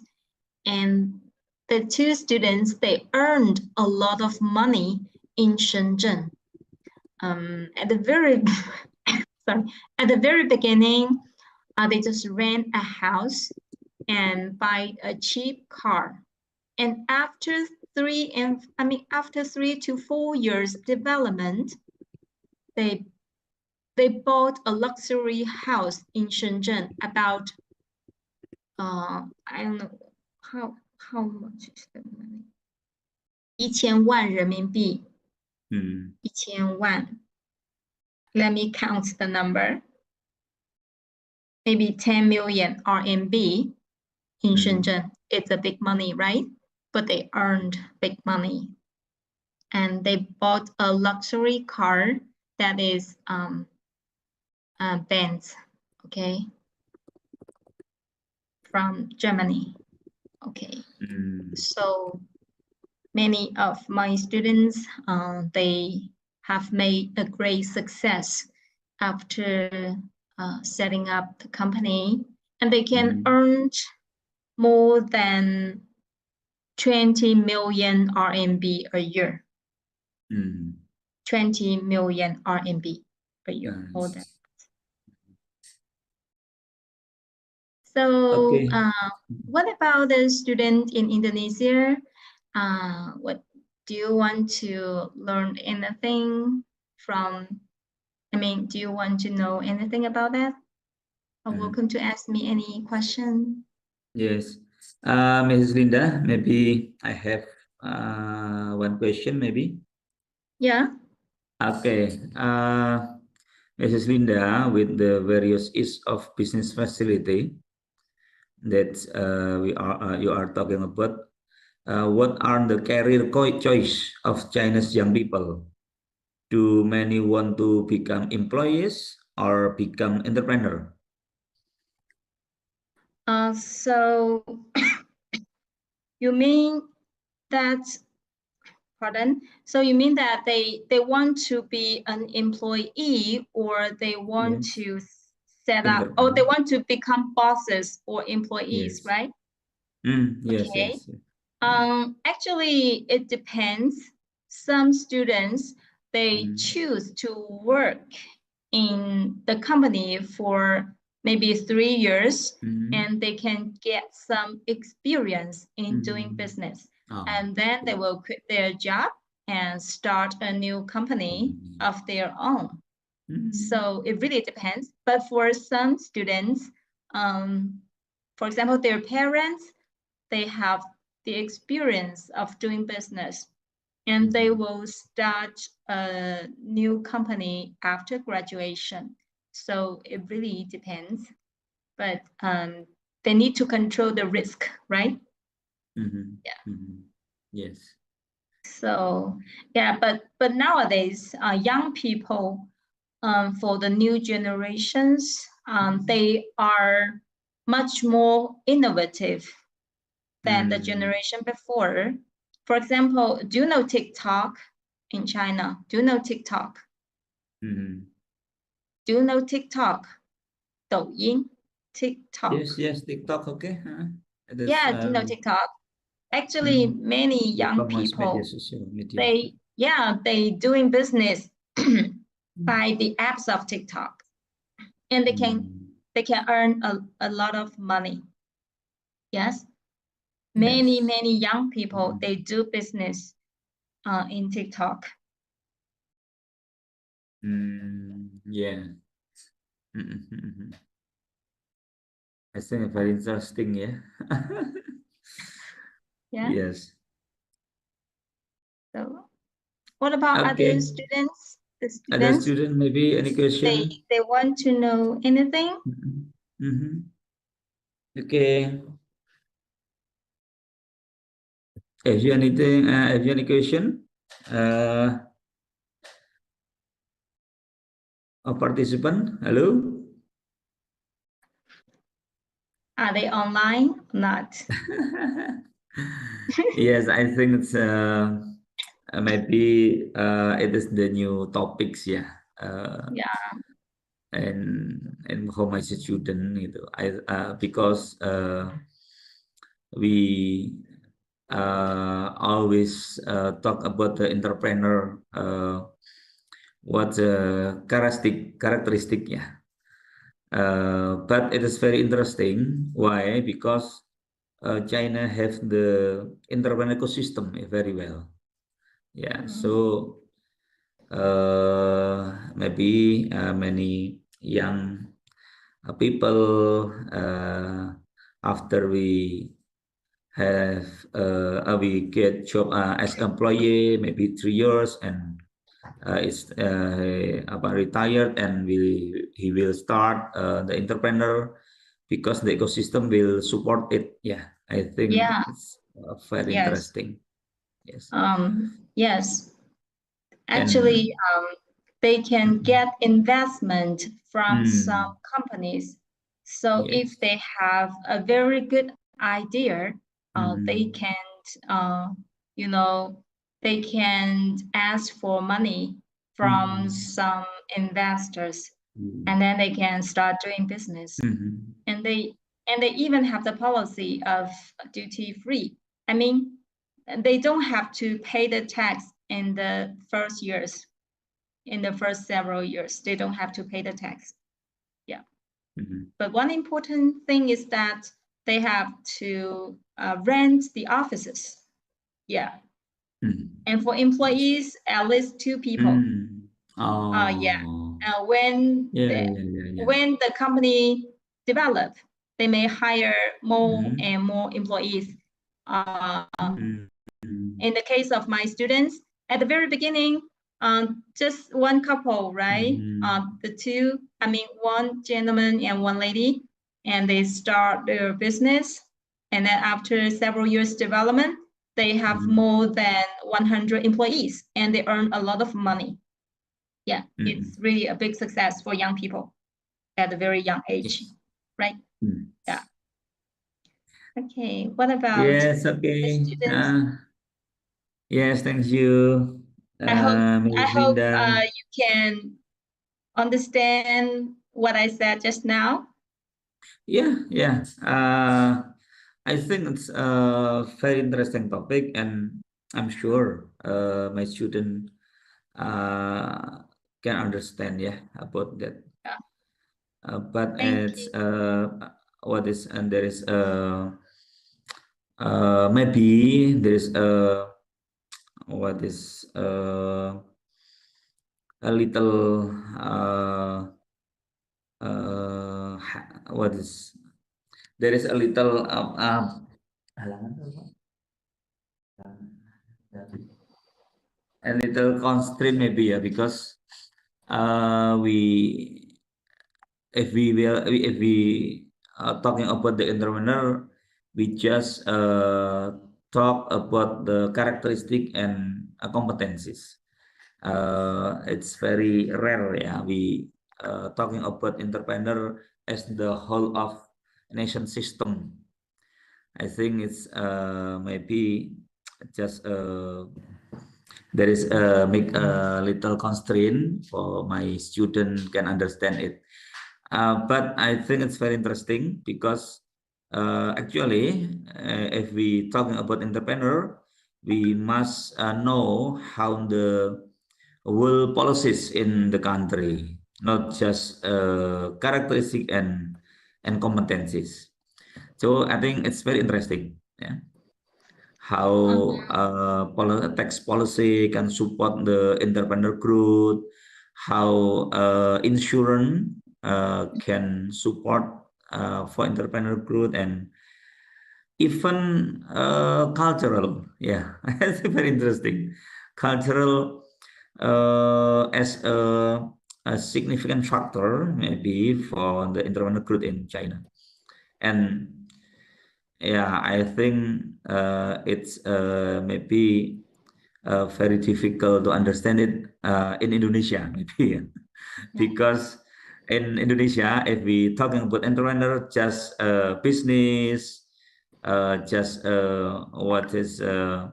And the two students, they earned a lot of money in Shenzhen. At the very at the very beginning, they just rent a house and buy a cheap car. And after 3 to 4 years development, they bought a luxury house in Shenzhen about I don't know how much is the money? 1000万人民币。1000万. Let me count the number. Maybe 10 million RMB in Shenzhen. It's a big money, right? But they earned big money. And they bought a luxury car that is Benz, okay, from Germany. Okay, so many of my students, they have made a great success after setting up the company, and they can earn more than 20 million RMB a year. 20 million RMB a year. Nice. So, okay. What about the student in Indonesia? What do you want to learn anything from? Do you want to know anything about that? Welcome to ask me any question. Yes, Mrs. Linda, maybe I have one question, maybe. Yeah. Okay, Mrs. Linda, with the various ease of business facility that you are talking about, what are the career choice of Chinese young people? Do many want to become employees or become entrepreneur? So you mean that, pardon? So you mean that they want to be an employee, or they want to set up, or they want to become bosses or employees, right? Yes, okay. Yes. Actually, it depends. Some students, they choose to work in the company for maybe 3 years, and they can get some experience in doing business. And then they will quit their job and start a new company of their own. So it really depends. But for some students, for example, their parents, they have the experience of doing business, and they will start a new company after graduation. So it really depends, but they need to control the risk, right? Yeah. Yes. So yeah, but nowadays, young people, for the new generations, they are much more innovative than the generation before. For example, do you know TikTok in China? Do you know TikTok? Do you know TikTok? 抖音, TikTok. Yes, TikTok, okay. Yeah, do you know TikTok? Actually, many young people, they doing business by the apps of TikTok, and they can earn a lot of money. Yes, many young people, they do business in TikTok. Yeah. I think very interesting, yeah. Yeah. Yes. So, what about other students? The students, other student, maybe any question? They want to know anything? Okay. Have you anything? Have you any question? Participant, hello. Are they online or not? Yes, I think it's maybe it is the new topics, yeah. Yeah. And how my student, because we always talk about the entrepreneur, what characteristic, yeah. But it is very interesting. Why? Because China have the entrepreneur ecosystem very well. Yeah, so maybe many young people after we get job as employee maybe 3 years, and is about retired, and he will start the entrepreneur because the ecosystem will support it. Yeah, I think it's very interesting. Yes. Yes. And Actually, they can get investment from some mm, companies. So yes. if they have a very good idea, they Mm, can, you know, they can ask for money from mm, some investors, mm, and then they can start doing business. mm, And they even have the policy of duty free. I mean, they don't have to pay the tax in the first years, in the first several years. They don't have to pay the tax. Yeah. mm, But one important thing is that they have to rent the offices. Yeah. mm. And for Yes. employees, at least 2 people. Mm. Yeah. Oh. Yeah, yeah, yeah, yeah. When the company develop, they may hire more Mm, and more employees. mm, In the case of my students, at the very beginning, just one couple, right? mm, One gentleman and one lady, and they start their business. And then after several years development, they have mm, more than 100 employees, and they earn a lot of money. Yeah, mm, it's really a big success for young people at a very young age, yes. right? Mm. Yeah. Okay, what about Yes, the okay. students? Yes, thank you, I hope Mrs. Linda. you can understand what I said just now. Yeah, yeah. I think it's a very interesting topic, and I'm sure my student can understand, yeah, about that. Yeah. But Thank it's you. what is, and there is maybe there is what is a little what is, there is a little a little constraint maybe, yeah, because we if we talking about the entrepreneur, we just talk about the characteristic and competencies. It's very rare, yeah, we talking about entrepreneur as the whole of nation system. I think it's maybe just there is make a little constraint for my student can understand it. But I think it's very interesting because actually, if we talking about entrepreneur, we must know how the whole policies in the country, not just characteristic and competencies. So I think it's very interesting. Yeah, how tax policy can support the entrepreneur growth, how insurance can support for entrepreneur growth, and even cultural. Yeah, it's very interesting. Cultural as a significant factor maybe for the entrepreneur growth in China. And yeah, I think it's maybe very difficult to understand it in Indonesia, maybe. Because in Indonesia, if we talking about entrepreneur, just business, just what is a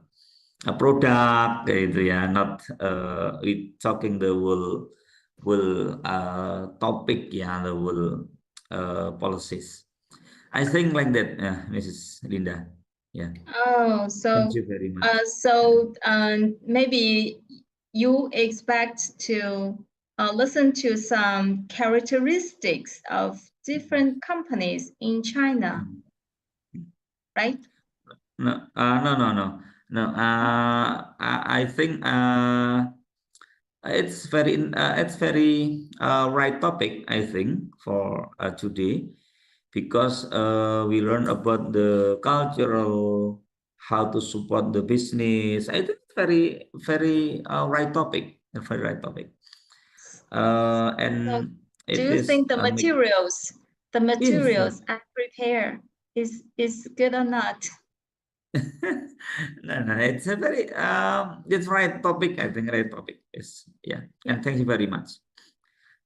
product, gitu ya, not we talking the whole topic, yeah, the whole policies. I think like that, Mrs. Linda. Yeah. Oh, so Thank you very much. maybe you expect to listen to some characteristics of different companies in China, right? No, no. I think it's very right topic, I think, for today, because we learn about the cultural, how to support the business. I think it's very right topic, a very right topic. So And do it you is think the yes. materials I prepare is good or not? No, it's a very it's right topic. I think right topic is yeah. Yeah. And thank you very much.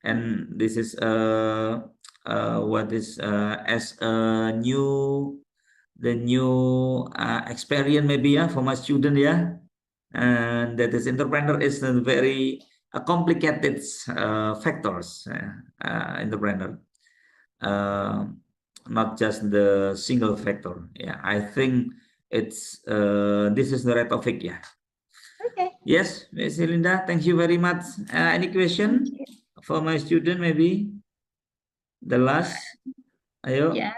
And this is what is as a new the new experience maybe for my student, yeah. And that is entrepreneur is a very complicated factors, entrepreneur, uh, not just the single factor. Yeah, I think it's this is the right topic. Yeah. Okay. Yes, Miss Linda, thank you very much. Any question for my student? Maybe the last. Ayo. Yeah.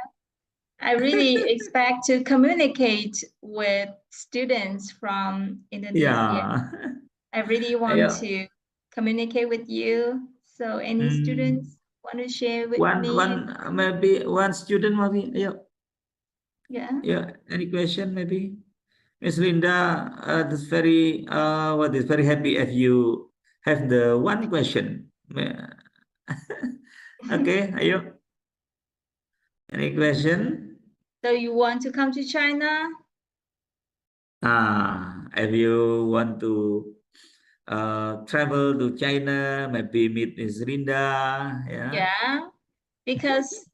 I really expect to communicate with students from Indonesia. Yeah. I really want Ayo. to communicate with you. So any Hmm. students want to share with me? Maybe one student maybe. Ayo. Yeah. Yeah. Any question maybe? Miss Linda, that's very what is very happy if you have the one question. Okay, ayo. Any question? So you want to come to China? If you want to travel to China, maybe meet Miss Linda, yeah. Yeah, because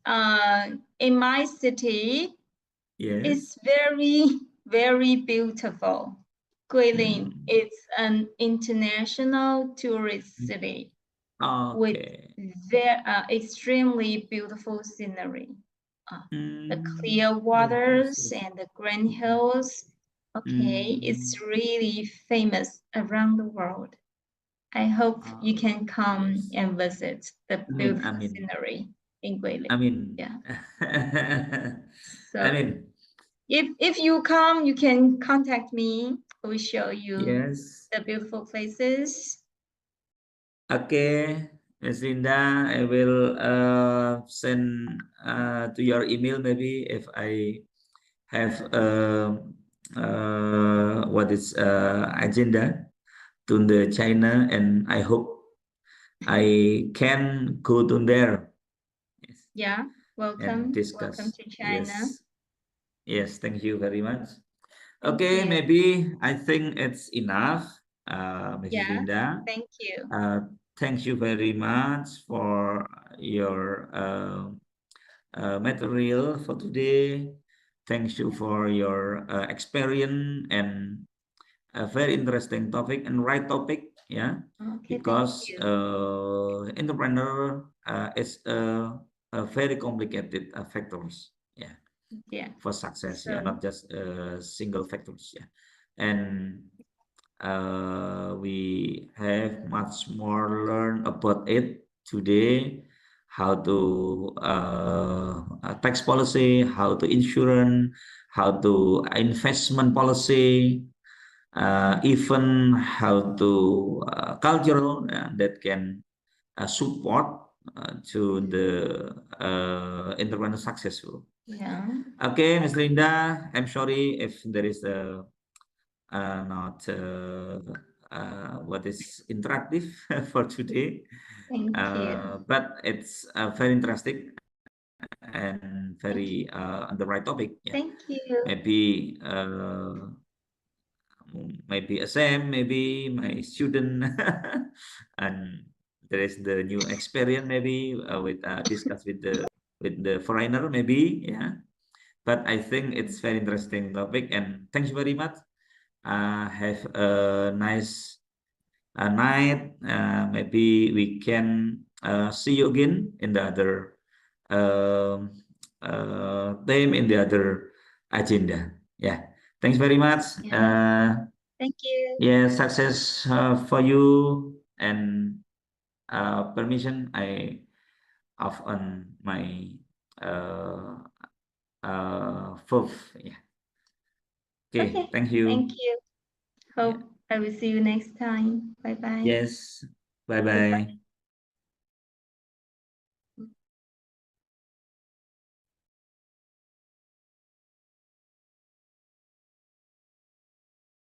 in my city, Yes. it's very, very beautiful. Guilin Hmm. is an international tourist city with Okay. extremely beautiful scenery. The Hmm. clear Yes, waters yes. and the grand hills. Okay, Hmm. it's really famous around the world. I hope you can come Yes. and visit the Amin, beautiful amin, scenery in Guilin. amin. Yeah. So Amin. if you come, you can contact me. I will show you Yes. the beautiful places. Okay, Miss Linda, I will send to your email maybe if I have what is agenda to the China, and I hope I can go to there. Yes. Yeah, And welcome discuss. to China. Yes, yes, thank you very much. Thank Okay, you. maybe I think it's enough, Mrs. Yeah, Linda. thank you. Thank you very much for your material for today. Thank you for your experience and a very interesting topic and right topic. Yeah, Okay, thank because you. entrepreneur is a very complicated factors. Yeah, Yeah. for success. Yeah, So not just single factors. Yeah, and we have much more learn about it today. How to tax policy, how to insurance, how to investment policy, even how to cultural that can support to the entrepreneur successful. yeah, Okay, Miss Linda, I'm sorry if there is not what is interactive for today, thank you. but it's very interesting and Thank very on the right topic. Yeah, thank you. maybe maybe SM, maybe my student, and there is the new experience maybe with discuss with the foreigner maybe, yeah. But I think it's very interesting topic, and thank you very much. Have a nice night. Maybe we can see you again in the other theme in the other agenda. Yeah. Thanks very much. Yeah. Thank you. Yeah, success for you, and permission I off on my Prof. Yeah. Okay, thank you. Thank you. Hope I will see you next time. Bye bye. Yes. Bye bye.